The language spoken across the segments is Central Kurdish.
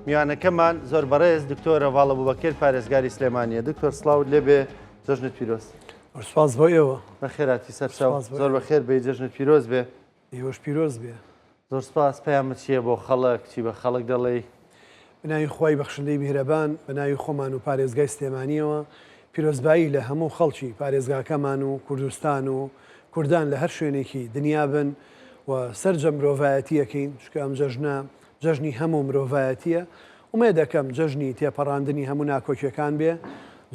میوانەکەمان زۆر بەڕێز دکتۆرە ڤاڵە بوبەکر پارێزگاری سلێمانیە. دکتۆر سڵاو لێبێ، جەژنت پیرۆز. سپاس بۆ ئێوە. بەخێراتی سەرچاو، زۆر بەخێر بێ، جەژنت پیرۆز بێ. ئێوەش پیرۆز بێ. زۆر سپاس. پەیامت چییە بۆ خەڵک؟ چی بە خەڵک دەڵێی؟ بەناوی خوای بەخشندەی میهرەبان، بەناوی خۆمان و پارێزگای سلێمانیەوە پیرۆزبایی لە هەموو خەڵکی پارێزگاکەمان و کوردستان و کوردان لە هەر شوێنێکی دنیا بن و سەرجە مرۆڤایەتیەکەین، چکە ئەم جەژنە جەژنی هەموو مرۆڤایەتیە. ومێ دەکەم جەژنی تێپەڕاندنی هەموو ناکۆکیەکان بێ،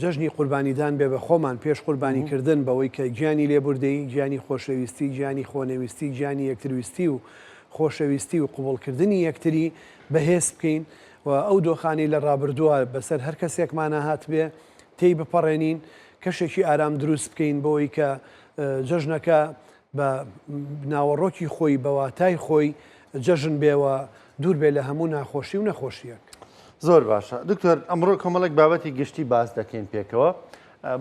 جەژنی قوربانیدان بێ بە خۆمان پێش قوربانیکردن بەوەی کە گیانی لێبوردەی، گیانی خۆشەویستی، گیانی خۆنەویستی، گیانی یەکترویستی و خۆشەویستی و قوبوڵکردنی یەکتری بەهێز بکەین و ئەو دۆخانی لە ڕابردووە بەسەر هەر کەسێکمانە هات بێ تێی بپەڕێنین، کەشێکی ئارام دروست بکەین بۆی کە جەژنەکە بە ناوەڕۆکی خۆی بەواتای خۆی جەژن بێەوە دوور بێ لە هەموو ناخۆشی و نەخۆشیەک. زۆر باشە دکتۆر، ئەمڕۆ کۆمەڵک بابەتی گشتی باس دەکەین پێکەوە،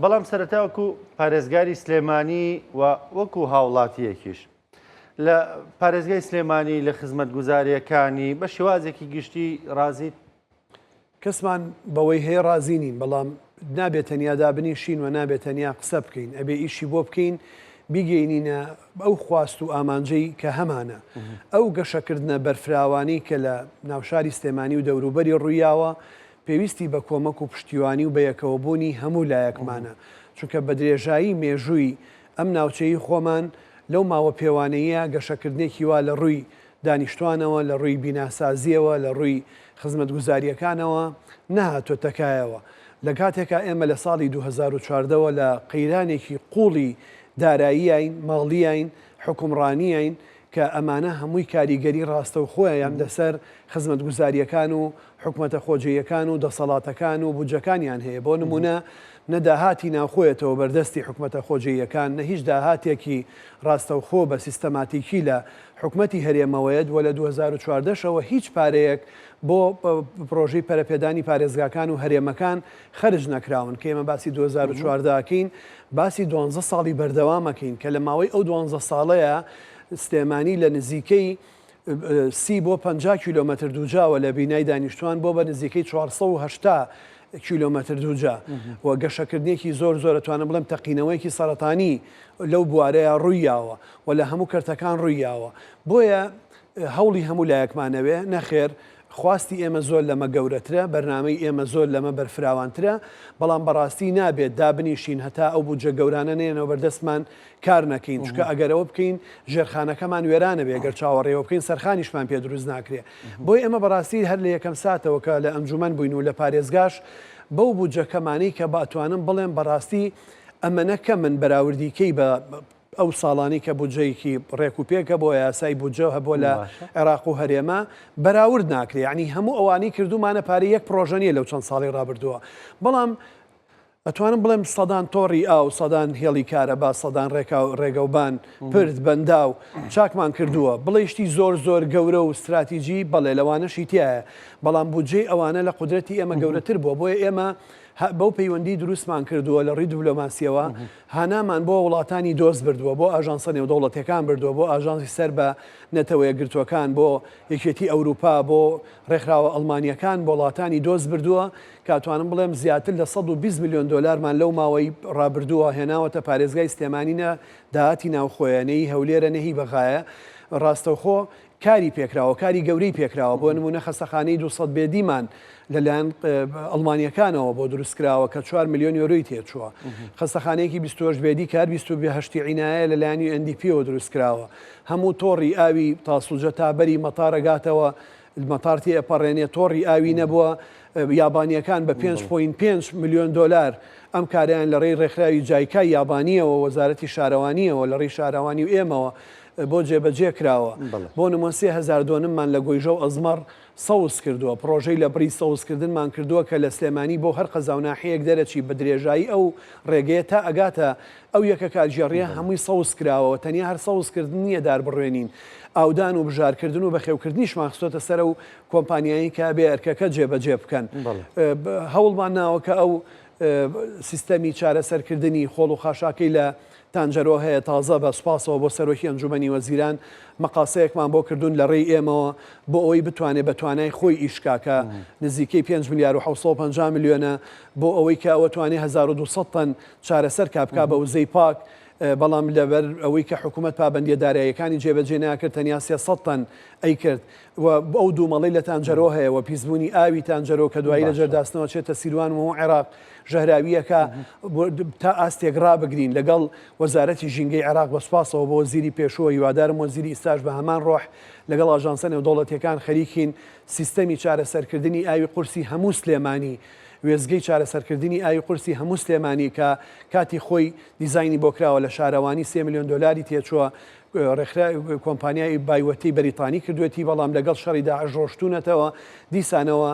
بەڵام سەرەتا وەکو پارێزگاری سلێمانی و وەکو هاوڵاتیەکیش لە پارێزگای سلێمانی لە خزمەتگوزاریەکانی بە شێوازێکی گشتی ڕازیت؟ کەسمان بەوەی هەیە ڕازی نین، بەڵام نابێت تەنیا دابنیشین و نابێت تەنیا قسە بکەین، ئەبێ ئیشی بۆ بکەین، بیگەینینە ئەو خواست و ئامانجەی کە هەمانە. ئەو گەشەکردنە بەرفراوانی کە لە ناوشاری سلێمانی و دەوروبەری ڕوویاوە پێویستی بە کۆمەک و پشتیوانی و بەیەکەوەبوونی هەموو لایەکمانە، چونکە بە درێژایی مێژووی ئەم ناوچەی خۆمان لەو ماوە پێوانەیە گەشەکردنێکی وا لە ڕووی دانیشتوانەوە، لە ڕووی بیناسازیەوە، لە ڕووی خزمەتگوزاریەکانەوە نەهاتۆ تەکایەوە. لە کاتێکا ئێمە لە ساڵی 2014ەوە لە قەیرانێکی قوڵی داراییین، ماڵیین، حکومڕانیین کە ئەمانە هەمووی کاریگەری ڕاستە و خۆیان لەسەر خزمەتگوزاریەکان و حکومەتە خۆجێیەکان و دەسەڵاتەکان و بودجەکانیان هەیە. بۆ نمونە نەداهاتی ناوخۆیەتەوە بەردەستی حکومەتە خۆجێیەکان، نە هیچ داهاتێکی ڕاستەوخۆ بە سیستەماتیکی لە حکومەتی هەرێمەوەیەت وە لە 2014ەوە هیچ پارەیەک بۆ پرۆژەی پەرەپێدانی پارێزگاکان و هەرێمەکان خەرج نەکراون کە ئێمە باسی 2014کەین، باسی 12 ساڵی بەردەوامەکەین کە لە ماوەی ئەو 12 ساڵەیە سلێمانی لە نزیکەی 30 بۆ 50 کیلۆمەتر دووجاوە لە بینای دانیشتوان بۆ بە نزیکەی 480 کیلۆمەتر دووجا و گەشەکردنێکی زۆر زۆرەتوانە بڵێم تەقینەوەیکی سەرەتانی لەو بوارەیە ڕوویاوە و لە هەموو کەرتەکان ڕوویاوە. بۆیە هەوڵی هەموو لایەکمانەوێ نەخێر خواستی ئێمە زۆر لەمە گەورەترە، بەرنامەی ئێمە زۆر لەمە بەرفراوانترە، بەڵام بەڕاستی نابێت دابنیشین هەتا ئەو بودجە گەورانە نێنەوە بەردەستمان کار نەکەین، چکە ئەگەرەوە بکەین ژێرخانەکەمان وێرانە بێ، گەر چاوەڕێوە بکەین سەرخانیشمان پێ دروست ناکرێ. بۆی ئێمە بەڕاستی هەر لە یەکەم ساتەوە کە لە ئەنجومەن بووین و لە پارێزگاش بەو بودجەکەمانەی کە باتوانم بڵێم بەڕاستی ئەمەنەکە من بەراوردیکەی بە ئەو ساڵانی کە بودجەیەکی ڕێک و پێکە بۆ یاسای بودجە هەبووە لە عێراق و هەرێمە بەراورد ناکرێ، یعنی هەموو ئەوانەی کردومانە پارەی یەک پرۆژە نیە لەو چەند ساڵی ڕابردووە. بەڵام ئەتوانم بڵێم سەدان تۆڕی ئاو، سەدان هێڵی کارەبا، سەدان ڕێگەوبان، پرد، بەنداو چاکمان کردووە. بڵێشتی زۆر زۆر گەورە و استراتیجی بەڵێ لەوانەشی تایە، بەڵام بودجەی ئەوانە لە قودرەتی ئێمە گەورەتر بووە. بۆیە ئێمە بەو پەیوەندی دروستمان کردووە لە ڕووی دیپلۆماسیەوە، هانامان بۆ وڵاتانی دۆست بردووە، بۆ ئاژانسە نێودەوڵەتیەکان بردووە، بۆ ئاژانسی سەر بە نەتەوە یەکگرتووەکان، بۆ یەکێتی ئەوروپا، بۆ ڕێکخراوە ئەڵمانیەکان، بۆ وڵاتانی دۆست بردووە کاتوانم بڵێم زیاتر لە 120 میلیۆن دۆلارمان لەو ماوەی ڕابردووە هێناوەتە پارێزگای سلێمانینە داهاتی ناوخۆیانەی هەولێرە نەهی بەغایە. ڕاستەوخۆ کاری پێکراوە، کاری گەورەی پێکراوە. بۆ نمونە خەستەخانەی 200 بێدیمان لەلایەن ئەڵمانیەکانەوە بۆ دروستکراوە کە 4 میلیۆن یۆرۆی تێچووە. خەستەخانەیەکی 28 بێدی کار 28 عینایە لەلایەنی NDPەوە دروستکراوە. هەموو تۆڕی ئاوی تاسوجە تابەری مەتارەگاتەوە، مەتارتی ئەپەڕێنێ تۆڕی ئاوی نەبووە. یابانیەکان بە 5.5 میلیۆن دۆلار ئەم کاریان لە ڕێی ڕێکخراوی جایکای یابانیەوە، وەزارەتی شارەوانیەوە لە ڕێی شارەوانی و ئێمەوە بۆ جێبەجێ کراوە. بۆ نمونە 3000 دۆنممان لە گۆیژە و ئەزمەر سەوز کردووە، پرۆژەی لە بری سەوزکردنمان کردووە کە لە سلێمانی بۆ هەر قەزاوناحەیەک دەرەچی بە درێژایی ئەو ڕێگەیە تا ئەگاتە ئەو یەکە کاتژێڕیە هەمووی سەوز کراوەوە، تەنیا هەر سەوزکردن نییە داربڕێنین، ئاودان و بژارکردن و بەخێوکردنیشمان خستۆتە سەر و کۆمپانیایی کا بێ ئەرکەکە جێبەجێ بکەن. هەوڵمان ناوە کە ئەو سیستەمی چارەسەرکردنی خۆڵ و خاشاکەی لە تانجەرۆ هەیە تازە بە سوپاسەوە بۆ سەرۆکی ئەنجومەنی وەزیران مەقاسەیەکمان بۆ کردوون لە ڕێی ئێمەوە بۆ ئەوەی بتوانێت بە توانای خۆی ئیشکاکە نزیکەی 5 ملیار و 750 میلیۆنە بۆ ئەوەی کە ئەوە توانێت 1200 تن چارەسەر کابکا بە وزەی پاک بەڵام لەبەر ئەوەی کە حکوومەت پابندیە داراییەکانی جێبەجێ ناکرد تەنیا 300 تن ئەی کرد و ئەو دوومەڵی لە تانجەرۆ هەیە و پیسبوونی ئاوی تانجەرۆ کە دوایی لە جەرداستنەوە چێتە سیروان و عێراق ژەهراویەکە تا ئاستێک ڕابگرین لەگەڵ وەزارەتی ژینگەی عێراق بە سوپاسەوە بۆ وەزیری پێشووە هیوادارم وەزیری ئیستاژ بە هەمان ڕۆح لەگەڵ ئاژانسە نێودەوڵەتیەکان خەریکین سیستەمی چارەسەرکردنی ئاوی قورسی هەموو سلێمانی وێزگەی چارەسەرکردنی ئاوی قورسی هەموو سلێمانی کە کاتی خۆی دیزایانی بۆ کراوە لە شارەوانی 3 میلیۆن دلاری تێچووە کۆمپانیای بایوەتی بەریتانی کردوێتی بەڵام لەگەڵ شەڕی داعش ڕۆشتونەتەوە دیسانەوە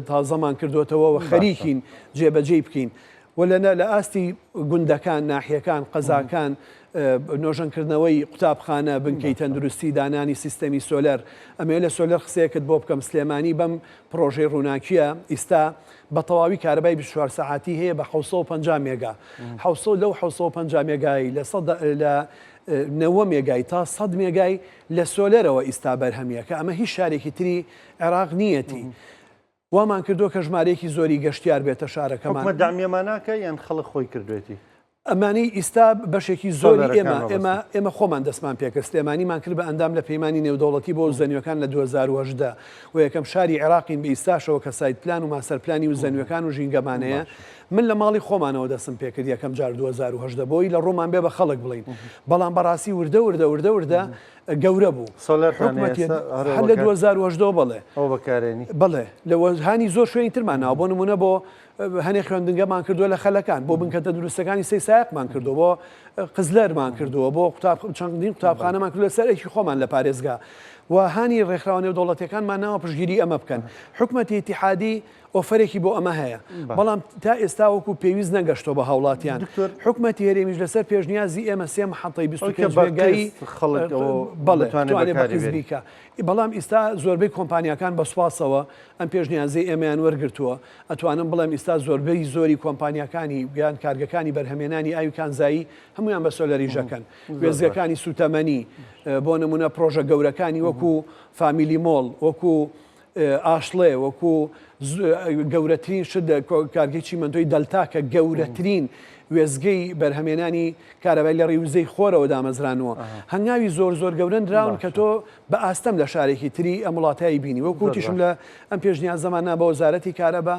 تازەمان کردوێتەوە و خەریکین جێبەجێ بکەین و لە ئاستی گوندەکان ناحیەکان قەزاکان نۆژەنکردنەوەی قوتابخانە بنکەی تەندروستی دانانی سیستەمی سۆلەر ئەمێ لە سۆلەر قسەیەکت بۆ بکەم سلێمانی بەم پرۆژەی ڕووناکیە ئیستا بە تەواوی کارەبای 24 ساعتی هەیە بە 750 مێگا لەو 750 مێگای لە 90 مێگای تا 100 مێگای لە سۆلەرەوە ئیستا بەرهەمیە کە ئەمە هیچ شارێکی تری عێراق نیەتی وامان کردو کە ژمارەیەکی زۆری گەشتیار بێتە شارەکەمان حکومەت دامیەماناکە یان خەڵک خۆی کردوێتی ئەمانی ئیستا بەشێکی زۆری ئێمە خۆمان دەستمان پێکرد سلێمانیمان کرد بە ئەندام لە پەیمانی نێودەوڵەتی بۆ زەنیوەکان لە 2010 و یەکەم شاری عێراقین بە ئیستاشەوە کە سایت پلان و ماسەرپلانی و زەنیوەکان و ژینگەمانەیە من لە ماڵی خۆمانەوە دەستم پێکرد یەکەم جار 2010 بۆی لە ڕۆمان بێ بە خەڵک بڵین بەڵام بەڕاستی وردە گەورە بوو لە 2010 بڵێ ئەو بەکارێنی بڵێ لە هانی زۆر شوێنی ترمانەوە بۆ نمونە بۆ هەنێک خوێندنگەمان کردووە لە خەلەکان بۆ بنکەتە دروستەکانی سەی سایقمان کردو بۆ قزلەرمان کردووە بۆ چەندین قوتابخانەمان کردو لە سەرێکی خۆمان لە پارێزگا و هانی ڕێکخراوە نێودەوڵەتیەکانمان ناوە پشتگیری ئەمە بکەن حکومەتی ئیتیحادی ئۆفەرێکی بۆ ئەمە هەیە بەڵام تا ئێستا وەکو پێویست نەگەشتۆ بە هاوڵاتیان حکومەتی هەرێمیش لەسەر پێشنیازی ئێمە 3 محەڵەی 25 مێگایی بەڵێ بەڵام ئێستا زۆربەی کۆمپانیەکان بە سوپاسەوە ئەم پێشنیازی ئێمەیان وەرگرتووە ئەتوانم بڵێم ئێستا زۆربەی زۆری کۆمپانیەکانی یان کارگەکانی بەرهەمێنانی ئاوی کانزایی هەمویان بە سۆلەریژەکەن وێزگەکانی سوتەمەنی بۆ نمونە پرۆژە گەورەکانی وەکو فامیلی مۆڵ وەکو ئاشڵێ وەکو گەورەترین شت کارگەی چیمەندۆی دەلتا کە گەورەترین وێزگەی بەرهەمێنانی کارەبای لە ڕێوزەی خۆرەوە دامەزرانەوە هەنگاوی زۆر گەورن دراون کە تۆ بە ئاستەم لە شارێکی تری ئەم وڵاتایی بینی وەکوتیشم لە ئەم پێشنیان زەمانە بە وەزارەتی کارەبا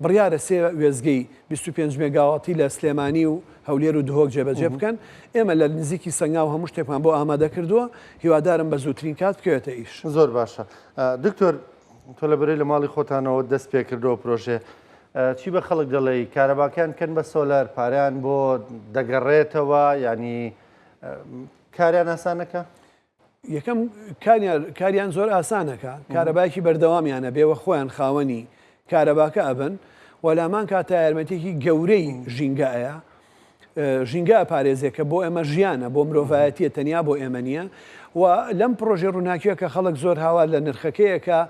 بڕیارە 3 وێزگەی 25 مێگاواتی لە سلێمانی و هەولێر و دهۆک جێبەجێ بکەن ئێمە لە نزیکی سەنگاو هەموو شتێکمان بۆ ئامادە کردووە هیوادارم بە زووترین کات بکەوێتە ئیش زۆر باشە دکتۆر تۆ لە بەرەی لە ماڵی خۆتانەوە دەست پێ کردەوە پرۆژێ چی بە خەڵک دەڵێ کارەباکان کەن بە سۆلەر پاریان بۆ دەگەڕێتەوە ینی کاریان ئاسانەکە یەکەم کاریان زۆر ئاسانەکە کارەبایکی بەردەوامیانە بێوە خۆیان خاوەنی کارەباکە ئەبن وەلامان کاتە یارمەتێکی گەورەی ژینگایە ژینگە پارێزێکە بۆ ئێمە ژیانە بۆ مرۆڤایەتیە تەنیا بۆ ئێمە نییە و لەم پرۆژێ ڕووناکیە کە خەڵک زۆر هاوا لە نرخەکەیەکە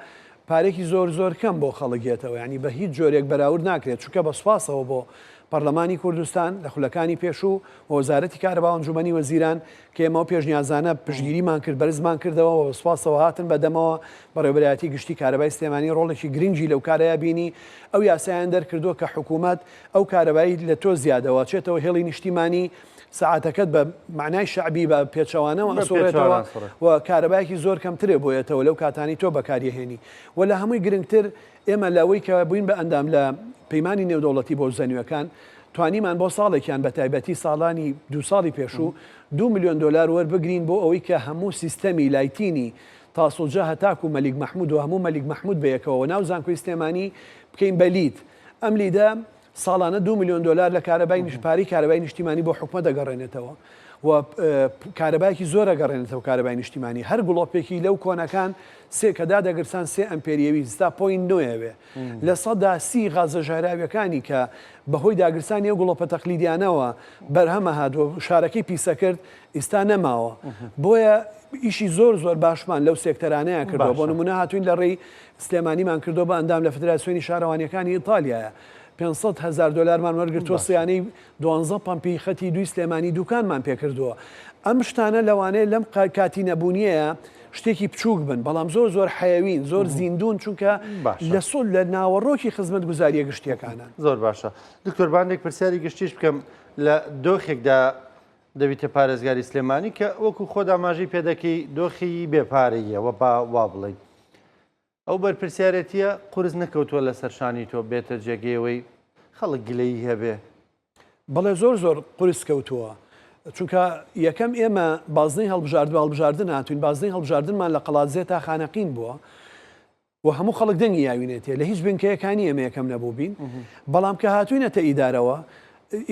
پارێکی زۆر کەم بۆ خەڵکێتەوە ینی بە هیچ جۆرێک بەراورد ناکرێت چونکە بە سوپاسەوە بۆ پەرلەمانی کوردستان لە خولەکانی پێشوو وەزارەتی کارەبا و ئەنجومەنی وەزیران کە ئێمە پێشنیازانە پشتگیریمان کرد بەرزمان کردەوە و سوپاسەوە هاتن بەدەمەوە بەڕێوەبەرایەتی گشتی کارەبای سلێمانی ڕۆڵێکی گرنگی لەو کارەیە بینی ئەو یاسایان دەرکردووە کە حکوومەت ئەو کارەبایی لە تۆ زیادەوە چێتەوە هێڵی نیشتیمانی ساعتەکەت بە معنای شعبی بە پێچەوانەوە ئەسوڕێتەوە و کارەبایەکی زۆر کەمترێ بۆیەتەوە لەو کاتانی تۆ بەکاریهێنی و لە هەمووی گرنگتر ئێمە لەوەی کە بووین بە ئەندام لە پەیمانی نێودەوڵەتی بۆ زەنیوەکان توانیمان بۆ ساڵێکیان بە تایبەتی ساڵانی 2 ساڵی پێشوو 2 میلیۆن دلار وەربگرین بۆ ئەوەی کە هەموو سیستەمی لایتینی تاسڵجە هەتاکو مەلیک مەحموود و هەموو مەلیک مەحموود بەیەکەوە ناو زانکۆی سلێمانی بکەین بەلیت ئەم لیدە ساڵانە 2 میلیۆن دلار لە کارەبای نیشتپاری کارەبای نیشتیمانی بۆ حکومەت دەگەڕێنێتەوە و کارەبایکی زۆر ئەگەڕێنێتەوە کارەبای نیشتیمانی هەر گڵۆپێکی لەو کۆنەکان کەدا دەگرسان 3 ئەمپێریەوی ستا پۆین نوێوێ لە سەدا 30 غازە ژاراویەکانی کە بەهۆی داگرسانی ئەو گڵۆپە تەقلیدیانەوە بەرهەمە هاتووە شارەکەی پیسە کرد ئێستا نەماوە بۆیە ئیشی زۆر باشمان لەو سێکتەرانەیە کردەوە بۆ نمونە هاتوین لە ڕێی سلێمانیمان کردو بە ئەندام لە فدراسیۆنی شارەوانیەکانی ئیتالیایە 500,000 دلارمان وەرگرتووە سیانەی 12 پمپی خەتی دوی سلێمانی دوکانمان پێکردووە. ئەم شتانە لەوانەیە لەم کاتی نەبوونیە شتێکی بچووک بن، بەڵام زۆر حیاوین، زۆر زیندون، چونکە لە ناوەڕۆکی خزمەت گوزاریە گشتیەکانە. زۆر باشە. دکتۆر بانێک پرسیاری گشتیش بکەم لە دۆخێکدا دەبیتە پارێزگاری سلێمانی کە وەکو خۆدا ماژی پێدەکەی دۆخی بێپارەیە وە وا بڵێ. ئەو بەرپرسیارەتیە قورس نەکەوتووە لە سەرشانی تۆ بێتە جێگەیەوەی خەڵک گلەیی هەبێ. بەڵێ زۆر قورس کەوتووە. چونکە یەکەم ئێمە بازنەی هەڵبژاردن هاتوین، بازنەی هەڵبژاردنمان لە قەڵاتزێ تا خانەقین بووە و هەموو خەڵک دەنگی یاوینێتێ لە هیچ بنکەیەکانی ئێمە یەکەم نەبوو بین. بەڵام کە هاتوینەتە ئیدارەوە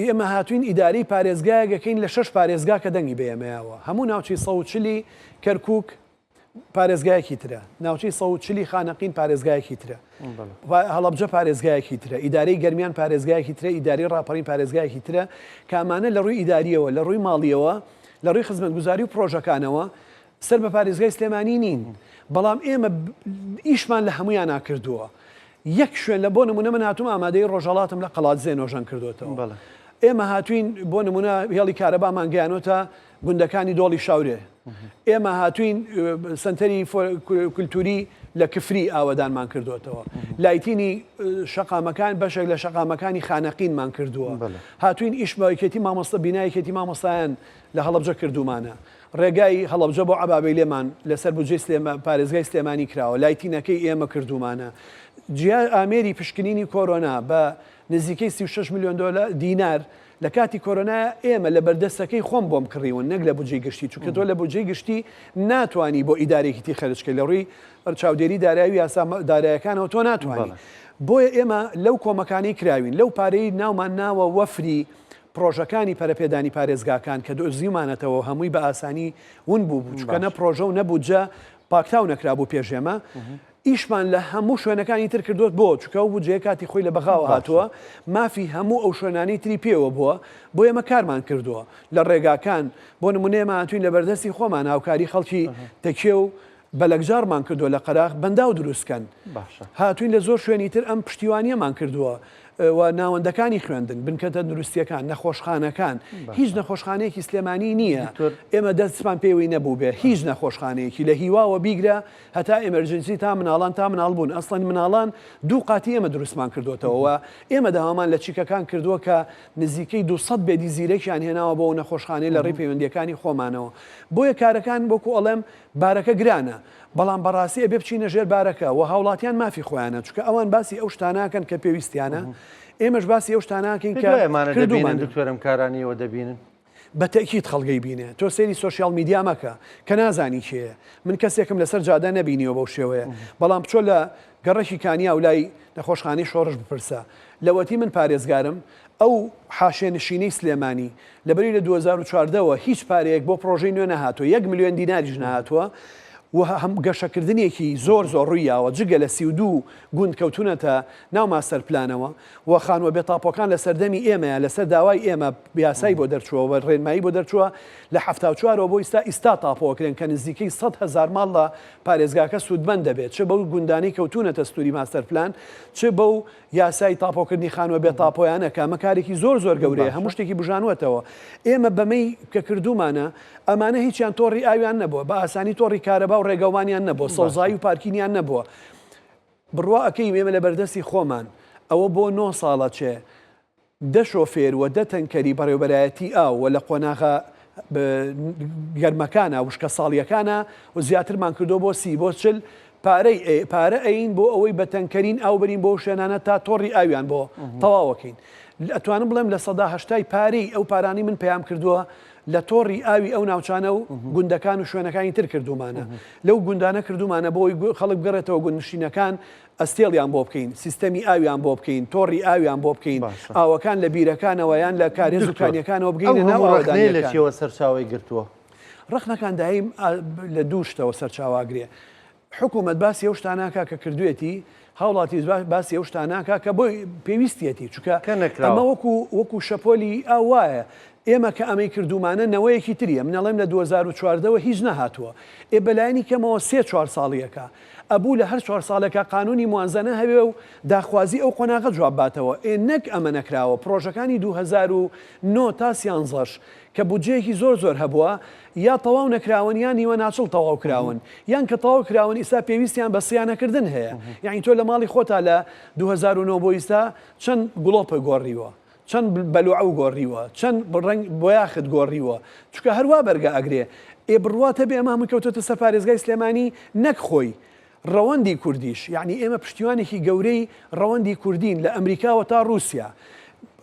ئێمە هاتوین ئیداری پارێزگایەکەین لە 6 پارێزگا کە دەنگی بەێمەیەوە هەموو ناوچەی 140 کەرکووک پارێزگایەکی ترە، ناوچەی 140 خانەقین پارێزگایەکی ترە، هەڵەبجە پارێزگایەکی ترە، ئیدارەی گەرمیان پارێزگایەکی ترە، ئیداری ڕاپەڕین پارێزگایەکی ترە کامانە لە ڕووی ئیداریەوە لە ڕووی ماڵیەوە لە ڕووی خزمەتگوزاری و پرۆژەکانەوە سەر بە پارێزگای سلێمانی نین. بەڵام ئێمە ئیشمان لە هەمویان ناکردووە. یەک شوێن لە بۆ نمونە من هاتووم ئامادەی ڕۆژهەڵاتم لە قەڵاتزێ نۆژەن کردوێتەوە. ئێمە هاتوین بۆ نمونە هێڵی کارەبامان گەیانۆتە گوندەکانی دۆڵی شاورێ. ئێمە هاتوین سنتەری کولتوری لە کفری ئاوەدانمان کردوێتەوە. لایتینی شەقامەکان بەشێک لە شەقامەکانی خانەقینمان کردووە. هاتوین ئیشبایکێتی مامۆستا بینایەکێتی مامۆستایان لە هەڵەبجە کردومانە. ڕێگای هەڵەبجە بۆ عەبابەی لێمان لەسەر بودجێ پارێزگای سلێمانی کراوە. لایتینەکەی ئێمە کردومانە. جیا ئامێری پشکنینی کۆرۆنا بە نزیکەی 36 میلیۆن دینار لە کاتی کۆرۆنا ئێمە لە بەردەستەکەی خۆم بۆم کڕیون نەک لە بودجەی گشتی، چونکە تۆ لە بودجەی گشتی ناتوانی بۆ ئیدارێکی خەرجکە لە ڕووی چاودێری دارایی یاسا دارایەکانەوە تۆ ناتوانانی. بۆیە ئێمە لەو کۆمەکانی کراوین لەو پارەی ناومان ناوە وەفری پرۆژەکانی پەرەپێدانی پارێزگاکان کە دۆزیمانەتەوە هەمووی بە ئاسانی ون بوو چونکە نە پرۆژە و نەبووجە پاکتاو نەکرابوو پێشێمە. ئیشمان لە هەموو شوێنەکانی تر کردوت بۆ چکە و بجێ کاتی خۆی لە بەغاوە هاتووە مافی هەموو ئەو شوێنانی تری پێوە بووە بۆ ئێمە کارمان کردووە لە ڕێگاکان بۆ نمونێمە هاتوین لە بەردەستی خۆمان هاوکاری خەڵکی تەکێ و بەلەکجارمان کردووە لە قەراغ بەنداو دروستکەن هاتوین لە زۆر شوێنی تر ئەم پشتیوانیەمان کردووە و ناوەندەکانی خوێندن بنکەتە دروستیەکان نەخۆشخانەکان هیچ نەخۆشخانەیەکی سلێمانی نییە ئێمە دەستمان پێوەی نەبوو بێ هیچ نەخۆشخانەیەکی لە هیواوە بیگرە هەتا ئێمەرجنسی تا مناڵان تا مناڵ بوون ئەسڵەن مناڵان دوو قاتی ئێمە دروستمان کردوتەوە ئێمە داوامان لە چیکەکان کردووە کە نزیکەی 200 بێدی زیرەکیان هێناوە بۆ نەخۆشخانەی لە ڕێی پەیوەندیەکانی خۆمانەوە بۆیە کارەکان وەکو ئەڵێم بارەکە گرانە بەڵام بەڕاستی ئەبێ بچینە ژێر بارەکە و هاوڵاتیان مافی خۆیانە چونکە ئەوان باسی ئەو شتاناکەن کە پێویستیانە ئێمەش باسی ئەو شتاناکەین کە دەبینن دکتۆرم کارانیەوە دەبینن بە تەکیید خەڵگەی بینێ تۆ سێری سۆشیال میدیا مەکە کە نازانی کێیە من کەسێکم لەسەر جادە نەبینیەوە بەو شێوەیە بەڵام بچۆ لە گەڕەکی کانیا و لای نەخۆشخانەی شۆڕش بپرسە لەوەتی من پارێزگارم ئەو حاشێنشینەی سلێمانی لەبەری لە 2014ەوە هیچ پارەیەک بۆ پرۆژەی نوێ نەهاتوە 1 ملیۆن دیناریش نهاتووە و هەم گەشەکردنێکی زۆر ڕوویاوە جگە لە 32 گوند کەوتونەتە ناو ماستەر پلانەوە و خانوە بێتاپۆکان لە سەردەمی ئێمەیە لەسەر داوای ئێمە بیاسایی بۆ دەرچووە و ڕێنمایی بۆ دەرچووە لە 74ەوە بۆ ئیستا تاپۆکرێن کە نزیکەی 100,000 ماڵ لە پارێزگاکە سوودمەند دەبێت چ بەو گوندانەی کەوتونەتە سووری ماستەر پلان چ بەو یاسای تاپۆکردنی خانوە بێتاپۆیانە کە مەکارێکی زۆر گەورەیە هەموو شتێکی بژانوەتەوە ئێمە بەمەی کە کردومانە ئەمانە هیچیان تۆڕی ئاویان نەبووە بە ئاسانی تۆڕی کارەبا و ڕێگەوانیان نەبووە سەوزایی و پارکینیان نەبووە بڕوا ئەەکەی ئێمە لە بەردەستی خۆمان ئەوە بۆ 9 ساڵە چێ دە شۆفێر و دە تەنکەری بەڕێوەبەرایەتی ئاو و لە قۆناغا گەرمەکانە وشکە ساڵیەکانە و زیاترمان کردو بۆ 30 بۆ 40 پارە ئەین بۆ ئەوەی بە تەنکەرین ئاو بەرین بۆ شوێنانە تا تۆڕی ئاویان بۆ تەواوەکەین ئەتوانم بڵێم لە 180 پارەی ئەو پارانی من پێیام کردووە لە تۆڕی ئاوی ئەو ناوچانە و گوندەکان و شوێنەکانی تر کردومانە لەو گوندانە کردومانە بۆی خەڵک بگەڕێتەوە گوندنشینەکان ئەستێڵیان بۆ بکەین سیستەمی ئاویان بۆ بکەین تۆڕی ئاویان بۆ بکەین ئاوەکان لە بیرەکانەوە یان لە کارێز و کانیەکانەوە بگەینە ناوەوەدانەکان لە چیەوە سەرچاوی گرتووە ڕخنەکان دایم لە دوو شتەوە سەرچاواگرێ حکوومەت باسی ئەو شتاناکە کە کردوێتی هاوڵاتی باسی ئەو شتاناکە کە بۆی پێویستیەتی چونکە ئەمە وەکو شەپۆلی ئاو وایە ئێمە کە ئەمەی کردومانە نەوەیەکی تریە منەڵێم لە 2014ەوە هیچ نەهاتووە بەلایانی کەمەوە 3-4 ساڵیەکە ئەبوو لە هەر 4 ساڵەکە قانونی موانزانە هەبێ و داخوازی ئەو قۆناغە جواب باتەوە نەک ئەمە نەکراوە پرۆژەکانی 2009 تا 13 کە بودجەیەکی زۆر هەبووە یا تەواو نەکراون یان نیوە ناچڵ تەواو کراون یان کە تەواو کراون ئیستا پێویستیان بە سیانەکردن هەیە یعنی تۆ لە ماڵی خۆتا لە 2009 بۆ ئیستا چەند گوڵۆپە گۆڕیوە چەند بەلوعە و گۆڕیوە چەند ڕنگ بۆ یاخت گۆڕیوە چکە هەروە بەرگە ئەگرێ بڕواتە بێ ئەمە هەموو کەوتۆتە سەر پارێزگای سلێمانی نەک خۆی ڕەوەندی کوردیش یعنی ئێمە پشتیوانێکی گەورەی ڕەوەندی کوردین لە ئەمریکاوە تا رووسیا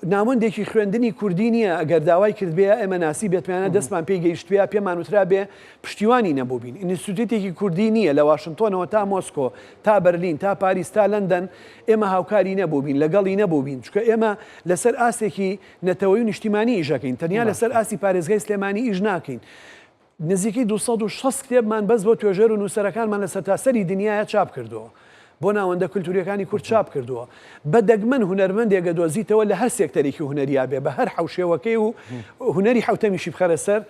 ناوەندێکی خوێندنی کوردی نییە ئەگەر داوای کردبێ ئێمە ناسی بێتمانە دەستمان پێی گەیشتوێ پێمان وترا بێ پشتیوانی نەبووبین ئینستیتوتێکی کوردی نییە لە واشنگتۆنەوە تا مۆسکۆ تا بەرلین تا پاریس تا لەندەن ئێمە هاوکاری نەبووبین لەگەڵی نەبووبین چکە ئێمە لەسەر ئاسێکی نەتەوەی و نیشتیمانی ئیژەکەین تەنیا لەسەر ئاسی پارێزگای سلێمانی ئیژ ناکەین نزیکەی 260 کتێبمان بەس بۆ توێژەر و نووسەرەکانمان لە سەرتاسەری دنیاە چاپ کردەوە بۆ ناوەندە کولتوریەکانی کورد چاپ کردووە بە دەگمەن هونەرمەندێکە دۆزیتەوە لە هەر سێکتەرێکی هونەریا بێ بە هەر حوشێوەکەی و هونەری حوتەمیشی بخەرە سەر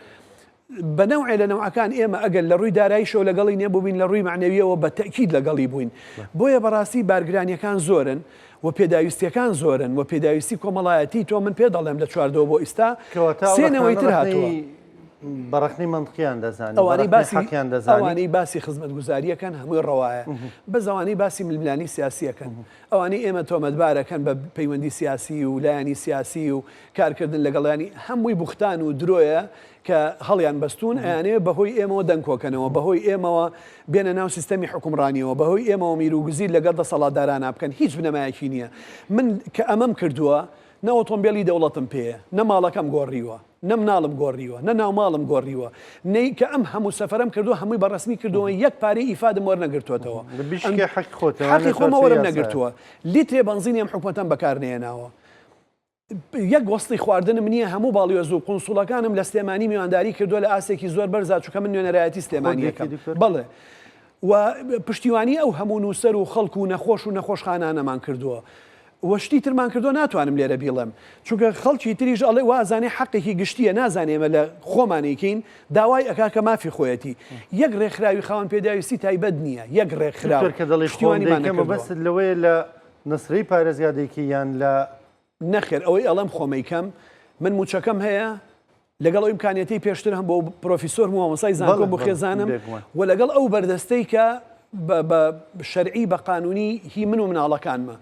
بەنەوعێ لە نەوعەکان ئێمە ئەگەر لە ڕووی داراییشەوە لەگەڵی نێبووبین لە ڕووی معنەویەوە بە تەکید لەگەڵی بووین بۆیە بەڕاستی بارگرانیەکان زۆرن و پێداویستیەکان زۆرن و پێداویستی کۆمەڵایەتی تۆ من پێ دەڵێم لە چواردەوە بۆ ئیستا سێنەوەی تر هاتووە بەڕخنی منطقیان دەزانین ئەوانەی باسی خزمەتگوزاریەکەن هەمووی ڕەوایە بە زەوانەی باسی ململانی سیاسیەکەن ئەوانەی ئێمە تۆمەتبارەکەن بە پەیوەندی سیاسی و لایەنی سیاسی و کارکردن لەگەڵیانی هەمووی بوختان و درۆیە کە هەڵیان بەستون ئەیانەیە بەهۆی ئێمەوە دەنگکۆکەنەوە بەهۆی ئێمەوە بێنە ناو سیستەمی حکومڕانیەوە بەهۆی ئێمەوە میروگوزیر لەگەڵ دەسەڵاتداران بکەن هیچ بنەمایەکی نییە من کە ئەمەم کردووە نە ئۆتۆمبیلی دەوڵەتم پێەیە نە ماڵەکەم گۆڕیوە نە مناڵم گۆڕیوە نە ناوماڵم گۆڕیوە نەی کە ئەم هەموو سەفەرم کردو هەمووی بەڕسمی کردووە یەک پارەی ئیفادم وەرنەگرتوێتەوە حەقی خۆمە وەرم نەگرتووە لیترێ بەنزینی ئەم حکومەتەم بەکارنێناوە یەک وەستی خواردنم نییە هەموو باڵیۆز و قونسوڵەکانم لە سلێمانی میوانداری کردووە لە ئاسێکی زۆر بەرزا چووکە من نوێنەرایەتی سلێمانیەکەم بەڵێ و پشتیوانی ئەو هەموو نووسەر و خەڵک و نەخۆش و نەخۆشخانانەمان کردووە وەشتی ترمان کردو ناتوانم لێرە بیڵم چونکە خەڵکی تریش ئەڵێ وازانێ حەقێکی گشتیە نازانێمە لە خۆمانێکین داوای ئەکا کە مافی خۆیەتی یەک ڕێکخراوی خاوەن پێداویستی تایبەت نییە یەک ڕێکخراو کە دەڵی خۆمانەکەمە بەست لەوەیە لە نسرەی پارێزگادێکی یان لە نەخێر ئەوەی ئەڵەم خۆمەیکەم من موچەکەم هەیە لەگەڵ ئەو ئیمکانیەتی پێشتر هەم بۆ پرۆفیسۆر مامۆسای زانکۆ بۆ خێزانم و لەگەڵ ئەو بەردەستەی کە بە شەرعی بە قانونی هی من و مناڵەکانمە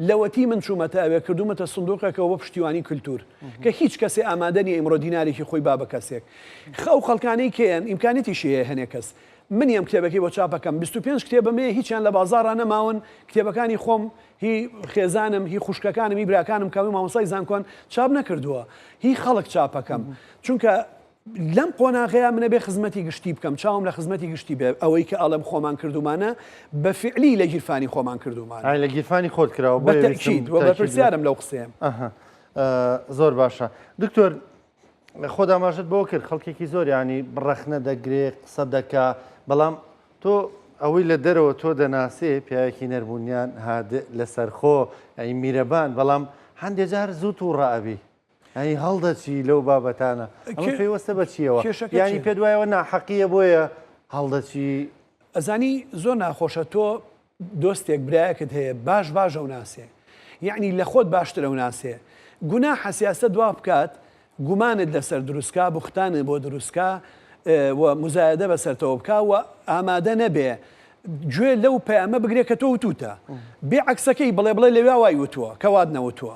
لەوەتی من چوومەتە ئەوێ کردومەتە سندوقێکەوە بۆ پشتیوانی کولتور کە هیچ کەسێ ئامادەنی ئیمڕۆ دینارێکی خۆی با بە کەسێک ئەو خەڵکانەی کێن ئیمکانێتیشی هەیە هەنێ کەس منی ئەم کتێبەکەی بۆ چاپەکەم 25 کتێبەمەیە هیچیان لە بازاڕە نەماون کتێبەکانی خۆم هی خێزانم هی خوشکەکانم هی براکانم کاوی مامۆسای زانکۆن چاپ نەکردووە هی خەڵک چاپەکەم چونکە لەم قۆناغەیە منە بێ خزمەتی گشتی بکەم چاوم لە خزمەتی گشتی بێ ئەوەی کە ئەڵم خۆمان کردومانە بە فعلی لە گیرفانی خۆمان کردومان لە گیرفانی خۆت کراوە بە تەکید و بە پرسیارم لەو قسەیەم زۆر باشە دکتۆر خۆ داماژت بۆ کرد خەڵکێکی زۆر ینی بڕەخنە دەگرێت قسە دەکا بەڵام تۆ ئەوەی لە دەرەوە تۆ دەناسێ پیاوێکی نەربوونیان هادە لەسەرخۆ ئەی میرەبان بەڵام هەندێک جار زوو و ڕائبی ئەی هەڵدەچی لەو بابەتانە ئەمە پێوەستە بە چیەوە ینی پێ دوایەوە ناحەقیە بۆیە هەڵدەچی ئەزانی زۆر ناخۆشە تۆ دۆستێک برایەکت هەیە باش ئەو ناسێ یعنی لە خۆت باشترە ئەو ناسێ گونا حەسیاسە دوا بکات گومانت لەسەر دروستکە بوختانت بۆ دروستکە و مزایدە بەسەرتەوە بکە و ئامادە نەبێ گوێ لەو پەیامە بگرێت کە تۆ وتوتە بێ عەکسەکەی بڵێ لەوێ وای وتووە کەوات نەوتووە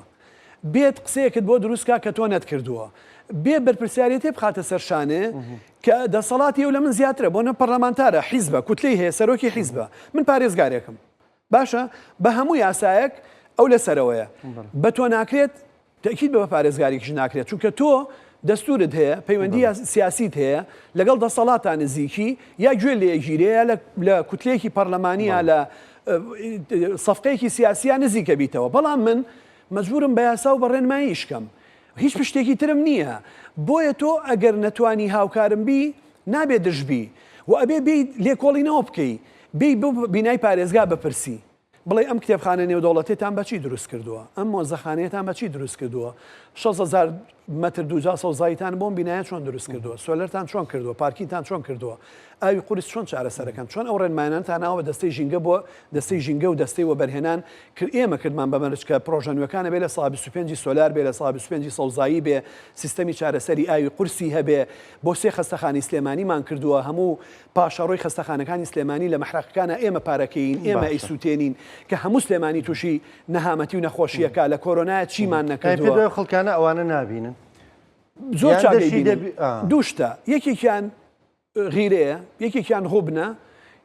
بێت قسەیەکت بۆ دروستکە کە تۆ نەتکردووە بێ بەرپرسیارەتێ بخاتە سەرشانێ کە دەسەڵاتی ئەو لە من زیاترە بۆ نە پەرلەمانتارە حیزبە کوتلەی هەیە سەرۆکی حیزبە من پارێزگارێکم باشە بە هەموو یاسایەک ئەو لەسەرەوەیە بە تۆ ناکرێت تەکید بە پارێزگارێکیش ناکرێت چونکە تۆ دەستورت هەیە پەیوەندی سیاسیت هەیە لەگەڵ دەسەڵاتان نزیکی یا گوێ لێگیرەیە لە کوتلەیەکی پەرلەمانیە لە سەفقەیەکی سیاسیان نزیکە بیتەوە بەڵام من مەجبورم بە یاسا و بەڕێنماییشکەم هیچ پشتێکی ترم نییە بۆیە تۆ ئەگەر نەتوانی هاوکارم بی نابێ دژبی و ئەبێ بێ لێکۆڵینەوە بکەی بێ بینای پارێزگا بپرسی بڵێ ئەم کتێبخانە نێودەوڵەتێتان بەچی دروست کردووە ئەم مۆزەخانەیەتان بەچی دروست کردووە 6,000 مەتر دوجا سەوزاییتان بۆم بینایە چۆن دروست کردووە، سۆلەرتان چۆن کردووە، پارکینتان چۆن کردووە، ئاوی قورس چۆن چارەسەرەکەن، چۆن ئەو ڕێنمایانتان ناوە بە دەستەی ژینگە بۆ دەستەی ژینگە و دەستەی وەبەرهێنان کرد. ئێمە کردمان بەمەرجکە پرۆژەنوەکانە بێ لە ساڵ 25 سۆلار بێ، لە ساڵ 25 سەوزایی بێ، سیستەمی چارەسەری ئاوی قورسی هەبێ، بۆ 3 خستەخانی سلێمانیمان کردووە، هەموو پاشەڕۆی خستەخانەکانی سلێمانی لە مەحرەقەکانە ئێمە پارەکەین، ئێمە ئیسووتێنین کە هەموو سلێمانی تووشی نەهامەتی و نەخۆشیەکە لە کۆرۆنایە چیمان نەکردووە. خەڵکانە ئەوانە نابینن زۆر چاگەی دووشتە، یەکێکیان غیرەیە، یەکێکیان هوبنە،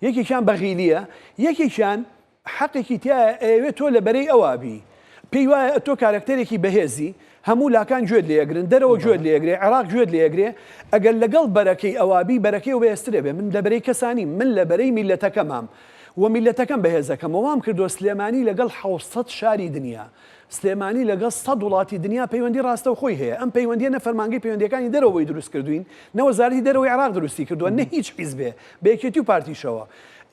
یەکێکیان بەغیلیە، یەکێکیان حەقێکی تایە ئەوێت تۆ لە بەرەی ئەوابی پێی وایە تۆ کارکتەرێکی بەهێزی هەموو لاکان گوێت لێگرن، دەرەوە گوێت لێگرێ، عێراق گوێت لێگرێ، ئەگەر لەگەڵ بەرەکەی ئەوابی بەرەکەی و بەهێزترێ بێ. من لە بەرەی کەسانی، من لە بەرەی میلەتەکەمام و میلەتەکەم بەهێزەکەم وام کردو سلێمانی لەگەڵ 700 شاری دنیا، سلێمانی لەگەڵ 100 وڵاتی دنیا پەیوەندی ڕاستە و خۆی هەیە. ئەم پەیوەندیە نە فەرمانگەی پەیوەندیەکانی دەرەوەی دروست کردوین، نە وەزارەتی دەرەوەی عێراق دروستی کردووە، نە هیچ حیزبێ بە یەکێتی و پارتیشەوە.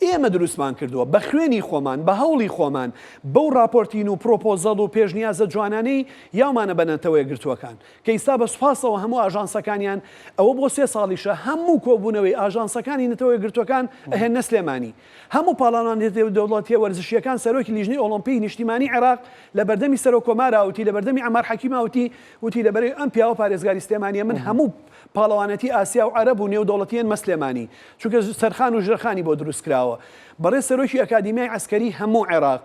ئێمە دروستمان کردووە بە خوێنی خۆمان، بە هەوڵی خۆمان، بەو راپۆرتین و پرۆپۆزەڵ و پێشنیازە جوانانەی یاومانە بەنەتەوەی گرتووەکان کە ئیستا بە سوپاسەوە هەموو ئاژانسەکانیان ئەوە بۆ 3 ساڵیشە هەموو کۆبوونەوەی ئاژانسەکانی نەتەوەی گرتوەکان ئەهێنە سلێمانی. هەموو پاڵانان دەوڵەتیە وەرزشیەکان سەرۆکی لیژنەی ئۆلۆمپی نیشتیمانی عێراق لە بەردەمی سەرۆک کۆماراوتی، لە بەردەمی عەمار حەکیماوتی وتی لەبەرەوەی ئەم پیاوە پارێزگاری سلێمانیە من هەموو پاڵەوانەتی ئاسیا و عەرەب و نێودەوڵەتیان مەسلێمانی، چونکە سەرخان و ژێرخانی بۆ دروست کراوە. بەڕێ سەرۆکی ئەکادیمیای عەسکەری هەموو عێراق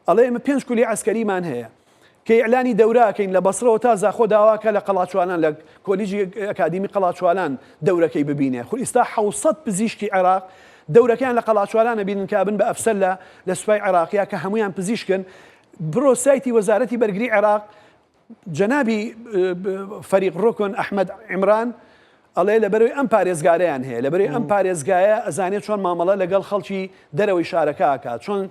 ئەڵێ ئێمە 5 کولی عەسکەریمان هەیە کە ئیعلانی دەوراکەین لە بەسرەوە تا زاخۆ داواکە لە قەڵاچوالان لە کۆلیژی ئەکادیمی قەڵاچوالان دەورەکەی ببینێ. خو ئێستا 700 پزیشکی عێراق دەورەکەیان لە قەڵاچوالانە بینن کابن بە ئەفسەر لە سوپای عێراقیە کە هەمویان پزیشکن. بڕۆ سایتی وەزارەتی بەرگری عێراق جەنابی فەریق ڕۆکن ئەحمەد عیمران ئەڵێ لەبەرەوەی ئەم پارێزگارەیان هەیە، لەبەرەوەی ئەم پارێزگایە ئەزانێت چۆن مامەڵە لەگەڵ خەڵکی دەرەوەی شارەکە ئاکات، چۆن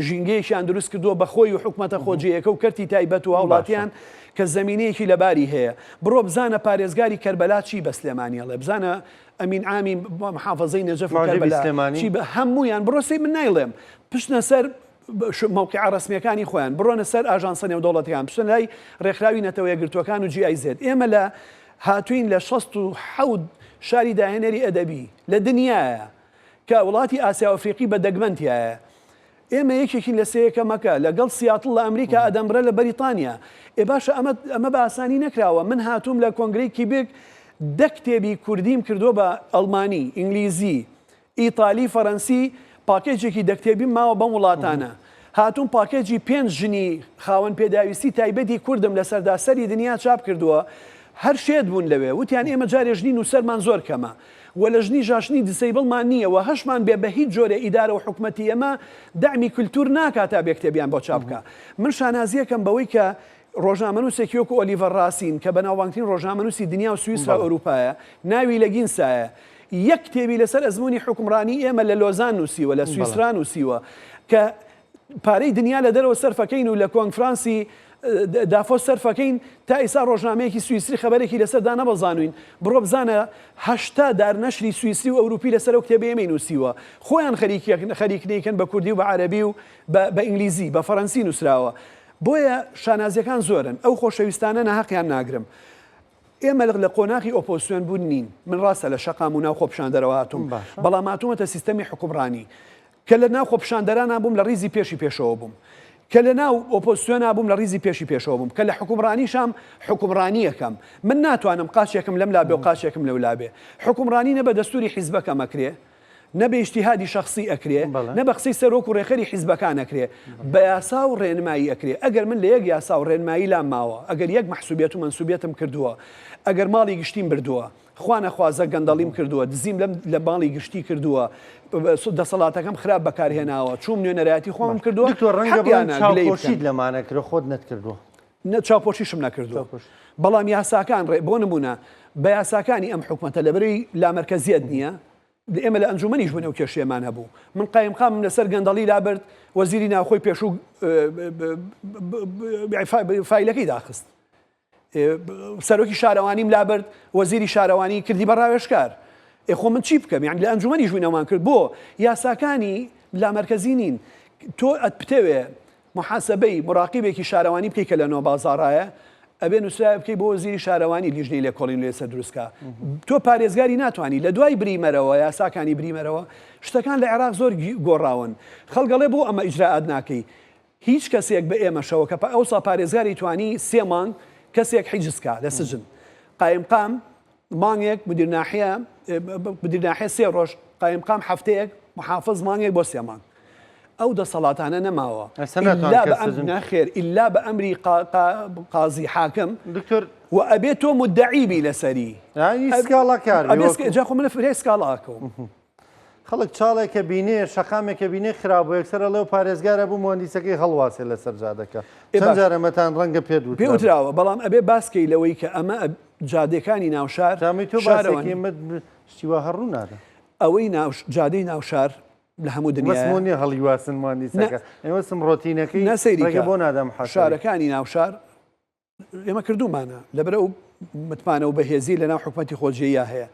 ژینگەیەکیان دروست کردووە بە خۆی و حکومەتە خۆجیەکە و کەرتی تایبەت و هاوڵاتیان کە زەمینەیەکی لەباری هەیە. بڕۆ بزانە پارێزگاری کەربەلا چی بە سلێمانی ئەڵێ، بزانە ئەمین عامی محافەزەی نەجەف و کەربەلا چی بە هەمویان بڕۆسی من نایڵێم پشتە سەر موقع ڕسمیەکانی خۆیان، بڕۆنە سەر ئاژانسە نێودەوڵەتیان، پشتە لای ڕێکخراوی نەتەوەیە گرتوەکان و GIZ. ئێمە لە هاتوین لە 67 شاری داهێنەری ئەدەبی لە دنیاە کە وڵاتی ئاسیا و ئەفریقی بە دەگمەنتیایە. ئێمە یەکێکین لە سەیەکەمەکە لەگەڵ سیاتڵ لە ئەمریکا ئەدەمبرە لە بەریتانیا. باشە ئەمە بە ئاسانی نەکراوە. من هاتووم لە کۆنگرەی کیبێک 10 کتێبی کوردیم کردووە بە ئەڵمانی، ئینگلیزی، ئیتالی، فەڕەنسی، پاکێجێکی دەکتێبیم ماوە بەم وڵاتانە. هاتوون پاکێجی 5 ژنی خاوەن پێداویستی تایبەتی کوردم لە سەرداسەری دنیا چاپ کردووە. هەر شێت بوون لەوێ وتیان ئێمە جارێ ژنی نووسەرمان زۆر کەمە و لە ژنی ژاشنی دیسەیبڵمان نییە و هەشمان بێ بە هیچ جۆرە ئیدارە و حکومەتی ئەمە دامی کولتور ناکاتا بێکتێبیان بۆ چاپکە. من شانازیەکەم بەوەی کە ڕۆژنامەنووسێکی وەکو ئۆلیڤەر راسین کە بەناوبانگترین ڕۆژنامەنووسی دنیا و سویسرا ئەوروپایە ناوی لە گینسایە، یەک کتێبی لەسەر ئەزمموی حکومڕانی ئێمە لە لۆزان نووسیوە، لە سویسرا نووسیوە کە پارەی دنیا لە دەرەوە سەرفەکەین و لە کۆنفرانسی دافۆ سەرفەکەین تا ئیسا ڕۆژنامەیەکی سویسری خەبەرێکی لەسەردا نەبەزانوین. بڕۆ بزانە 80 دارنەشری سویسری و ئەوروپی لەسەر و کتێبی ئێمەی نووسیوە، خۆیان خەریکنیکن بە کوردی و بە عەرەبی و بە ئینگلیزی بە فەڕەنسی نووسراوە. بۆیە شانازیەکان زۆرن، ئەو خۆشەویستانە ناحەقیان ناگرم. ئێمە لە قۆناغی ئۆپۆزیسیۆن بوون نین. من ڕاستە لە شەقام و ناو خۆپشاندەرەوە هاتووم، بەڵام هاتوومەتە سیستەمی حکومڕانی کە لە ناو خۆپشاندەران بووم لە ڕیزی پێشی پێشەوە بووم، کە لە ناو ئۆپۆزیسیۆن بووم لە ڕیزی پێشی پێشەوە بووم، کە لە حکومڕانیشام حکومڕانیەکەم. من ناتوانم قاچێکم لەم لابێ و قاچێکم لەو لابێ. حکومڕانی نە بە دەستوری حیزبەکە مەکرێ، نە بە ئیجتیهادی شەخصی ئەکرێ، نە بە قسەی سەرۆک و ڕێخەری حیزبەکان ئەکرێ، بە یاسا و ڕێنمایی ئەکرێ. ئەگەر من لە یەک یاسا و ڕێنمایی لام ماوە، ئەگەر یەک مەحسوبیەت و منسوبیەتم کردووە، ئەگەر ماڵی گشتیم بردووە، خوا نەخوازە گەندەڵیم کردووە، دزیم لە ماڵی گشتی کردووە، دەسەڵاتەکەم خراپ بەکارهێناوە، چووم نوێنەرایەتی خۆمم کردووە. ڕەنگە چاوپۆشیت لەمانە کرد خۆت نەتکردووە. چاوپۆشیشم نەکردووە. بەڵام یاساکان بۆ نمونە بە یاساکانی ئەم حکومەتە لەبەرەوەی لامەرکەزیەت نییە، ئێمە لە ئەنجومەنیش بوون ئەو کێشەیەمان هەبوو. من قایم خام لەسەر گەندەڵی لابرد، وەزیری ناوخۆی پێشوو فایلەکەی داخست. سەرۆکی شارەوانیم لابرد، وەزیری شارەوانی کردی بە ڕاوێژکار. خۆ من چی بکەم؟ یعنی لە ئەنجومەنیش بووینەوەمان کرد. بۆ یاساکانی لامەرکەزی نین. تۆ ئەت بتەوێ محاسبەی مراقیبێکی شارەوانی بکەی کە لە نۆ بازاڕایە، ئەبێ نووسرا بکەی بۆ وەزیری شارەوانی لیژنەی لێ کۆڵین لێسەر دروستکە تۆ پارێزگاری ناتوانانی لە دوای بریمەرەوە یاساکانی بریمەرەوە شتەکان لە عێراق زۆر گۆڕاون خەڵگەڵێ بۆ ئەمە ئیجراعات ناکەی هیچ کەسێک بە ئێمەشەوە کە ئەوسا پارێزگاری توانی 3 مانگ کەسێک حیجزکە لە سجن قایمقام مانگێک مدیر ناحیە 3 ڕۆژ قایمقام هەفتەیەک محافظ مانگێک بۆ 3 مانگ ئەو دەسەڵاتانە نەماوە ناخێر ئللا بە ئەمری قازی حاکم دکتۆر و ئەبێت تۆ مدعیبی لەسەری جاخۆ منە فرێ سکاڵاکەوم خەڵک چاڵێکە بینێ شەقامێکە بینێ خراپ بۆ یەکسەر لەو پارێزگارە بوو مهندیسەکەی هەڵواسێ لەسەر جادەکە چەند جارەمەتان ڕەنگە پێوتراوە بەڵام ئەبێ باسکەی لەوەی کە ئەمە جادەکانی ناوشار شتیوا هەڕوو نادە ئەوەی جادەی ناوشار لە هەموو دنیامۆنی هەڵیواسن مهندیسەکە ئێوەسم ڕۆتینەکەی نەسەیری بۆ نادەم شارەکانی ناوشار ئێمە کردومانە لەبەرە و متمانە و بەهێزی لەناو حکومەتی خۆجیەیە هەیە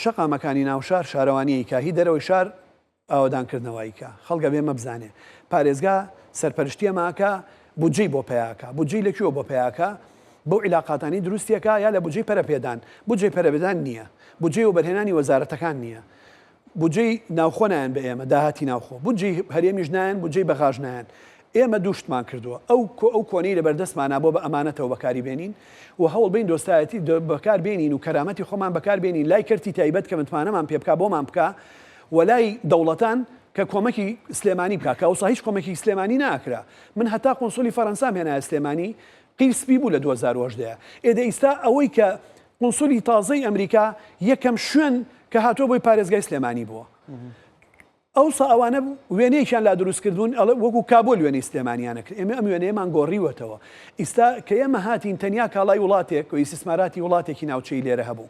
شەقامەکانی ناوشار شارەوانیەکە هی دەرەوەی شار ئاوادانکردنەوەیکە خەڵگە بێمە بزانێ پارێزگا سەرپەرشتیە ماکە بودجەی بۆ پیاکە بودجەی لەکوێوە بۆ پیاکە بەو عیلاقاتانی دروستیەکە یا لە بودجەی پەرەپێدان بودجەی پەرەپێدان نییە بودجەی و بەرهێنانی وەزارەتەکان نییە بودجەی ناوخۆ نایەن بە ئێمە داهاتی ناوخۆ بودجەی هەرێمیش نایەن بودجەی بەغاژ نایەن ئێمە دووشتمان کردووە ئەو کۆنەی لەبەردەستمانە بۆ بە ئەمانەتەوە بەکاری بێنین و هەوڵ بین دۆستایەتی بەکار بێنین و کەرامەتی خۆمان بەکار بێنین لای کەرتی تایبەت کە متمانەمان پێ بکە بۆمان بکە و لای دەوڵەتان کە کۆمەکی سلێمانی بکە کە ئەوسا هیچ کۆمەکی سلێمانی ناکرا من هەتا قۆنسولی فەڕەنسام هێنایە سلێمانی قیرسپی بوو لە 2010 ئێدە ئیستا ئەوەی کە قۆنسولی تازەی ئەمریکا یەکەم شوێن کە هاتووە بۆی پارێزگای سلێمانی بووە ئەوسا ئەوانە وێنەیەکیان لا دروستکردبوون وەکو کابۆ وێنەی سلێمانیانە کرد ئێمە ئەم وێنەیەمان گۆڕیوەتەوە ئیستا کە ئێمە هاتین تەنیا کاڵای وڵاتێک و ئیسیسماراتی وڵاتێکی ناوچەی لێرە هەبوو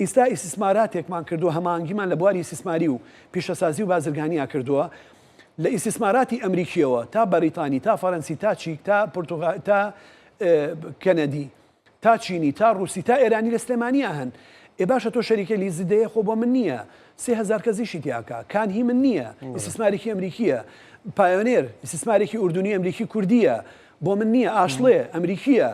ئیستا ئیسیسماراتێکمان کردووە هەمانگیمان لە بواری ئیسیسماری و پیشەسازی و بازرگانیان کردووە لە ئیسیسماراتی ئەمریکیەوە تا بەریتانی تا فەڕەنسی تا چیک تا پورتوغال تا کەنەدی تا چینی تا ڕووسی تا ئێرانی لە سلێمانیا هەن ئێ باشە تۆ شەریکە لیزیدەیە خۆ بۆ من نییە 3000 کەزیشی تیاکە کان هی من نییە ئیسیسمارێکی ئەمریکیە پایۆنێر ئیسیسمارێکی ئوردونی ئەمریکی کوردیە بۆ من نییە ئاشڵێ ئەمریکیە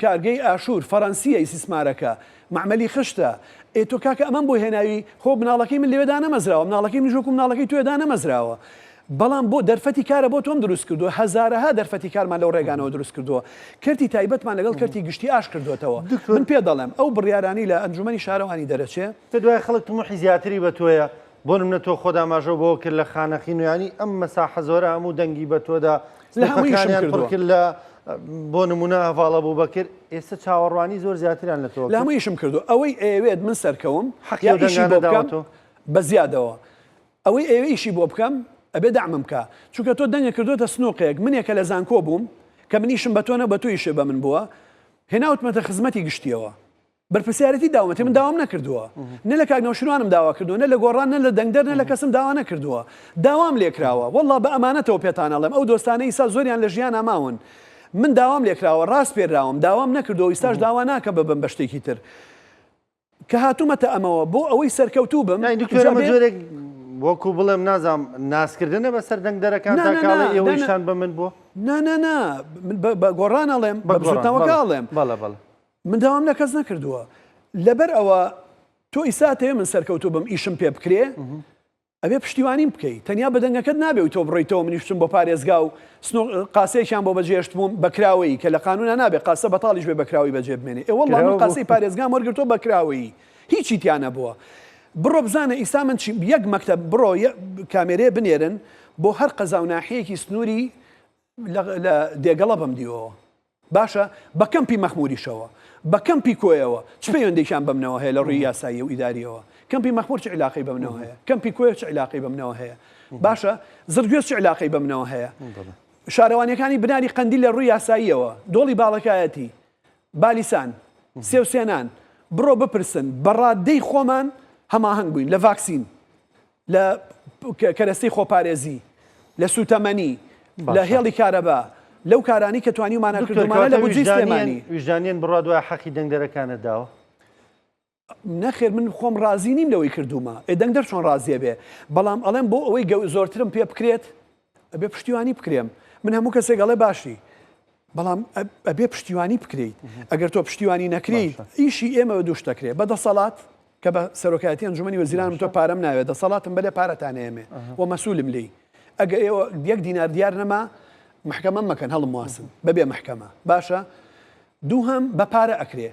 کارگەی ئاشور فەڕەنسیە ئیسیسمارەکە معمەلی خشتە ئێ تۆ کاکە ئەمەم بۆ هێناوی خۆ مناڵەکەی من لێوێدا نەمەزراوە مناڵەکەی من ژۆکو مناڵەکەی توێدا نەمەزراوە بەڵام بۆ دەرفەتی کارە بۆ تۆم دروست کردووە هەزارەها دەرفەتی کارمان لەو ڕێگانەوە دروست کردووە کردی تایبەتمان لەگەڵ کردی گشتی ئاش کردوێتەوە من پێ دەڵێم ئەو بڕیارانی لە ئەنجومەنی شارەوانی دەرەچێ پێ دوای خەڵک تموحی زیاتری بە تۆیە بۆ نمونە تۆ خۆدا ماژەوە بۆ کرد لە خانەخی نوێیانی ئەم مەساحە زۆرە هەموو دەنگی بە تۆدا لە هەموویشم کردووە کرد لە بۆ نمونە هەواڵە بوو بەکرد ئێستا چاوەڕوانی زۆر زیاتریان لە تۆ لە هەموویشم کردو ئەوەی ئەوێت من سەرکەوم حەقیشی بۆ بکەم بە زیادەوە ئەوەی ئێوەیشی بۆ بکەم ئەبێ دەعمم بکە چونکە تۆ دەنگە کردوتە سنووقێک منێکە لە زانکۆ بووم کە منیشم بە تۆنە بە تویشێ بە من بووە هێناوتمەتە خزمەتی گشتیەوە بەرپرسیارەتی داوەتی من داوام نەکردووە نە لە کاکنەوشروانم داوا کردووە نە لە گۆڕان نە لە دەنگدەر نە لە کەسم داوا نەکردووە داوام لێکراوە وەڵڵا بە ئەمانەتەوە پێتان ئەڵێم ئەو دۆستانە ئیسا زۆریان لە ژیان ئاماون من داوام لێکراوە ڕاست پێراوم داوام نەکردەوە ئیستاش داوا ناکە ببم بە شتێکی تر کە هاتوومەتە ئەمەوە بۆ ئەوەی سەرکەوتوو بم وەکو بڵێم نازام ناسکردنە بەسەر دەنگدەرەکان تا کاڵی ئێوەیشان بە من بووە نا بە گۆڕان ئەڵێم بە بژوتنەوەکە ئەڵێم من داوام لە کەس نەکردووە لەبەر ئەوە تۆ ئیساتەیە من سەرکەوتوو بم ئیشم پێ بکرێ ئەبێ پشتیوانیم بکەیت تەنیا بە دەنگەکەت نابێ و تۆ بڕیتەوە منیشتم بۆ پارێزگا و قاسەیەکیان بۆ بەجێشتبووم بەکراوەی کە لە قانونە نابێت قاسە بەتاڵیش بێ بەکراوی بەجێ بمێنێ ئێوەڵڵا من قاسەی پارێزگام وەرگرتۆ بەکراوەی هیچی تیانە بووە بڕۆ بزانە ئیسا من یەک مەکتەب بڕۆ کامێرێ بنێرن بۆ هەر قەزا و ناحەیەکی سنووری لە دێگەڵە بەم دیوەوە باشە بە کەمپی مەخموریشەوە بە کەمپی کۆیەوە چ پەیوەندێکیان بەمنەوە هەیە لە ڕووی یاسایی و ئیداریەوە کەمپی مەخمور چ علاقەی بەمنەوە هەیە کەمپی کۆیە چ علاقەی بەمنەوە هەیە باشە زرگوێز چ علاقەی بەمنەوە هەیە شارەوانیەکانی بناری قەندیل لە ڕووی یاساییەوە دۆڵی باڵەکایەتی بالیسان سێوسێنان بڕۆ بپرسن بەڕادەی خۆمان هەماهەنگ بووین لە ڤاکسین لە کەرەستەی خۆپارێزی لە سوتەمەنی لە هێڵی کارەبا لەو کارانی کە توانی مانەکردمانە لە بودجەی سلێمانی ویژدانیان بڕوا دوای حەقی دەنگدەرەکانت داوە نەخێر من خۆم ڕازی نیم لەوەی کردومە دەنگدەر چۆن ڕازیە بێ بەڵام ئەڵێم بۆ ئەوەی زۆرترم پێ بکرێت ئەبێ پشتیوانی بکرێم من هەموو کەسێک ئەڵێ باشی بەڵام ئەبێ پشتیوانی بکرێت ئەگەر تۆ پشتیوانی نەکریت ئیشی ئێمە دووش دەکرێت بەدەسەڵات کە بە سەرۆکایەتی ئەنجومەنی وەزیرانم تۆ پارەم ناوێت دەسەڵاتم بەلێ پارەتانە ئێمێ و مەسوولم لێی ئەگە ئێوە 1 دینار دیار نەما محکەمە مەکەن هەڵم واسن بەبێ محکەمە باشە دووهەم بە پارە ئەکرێ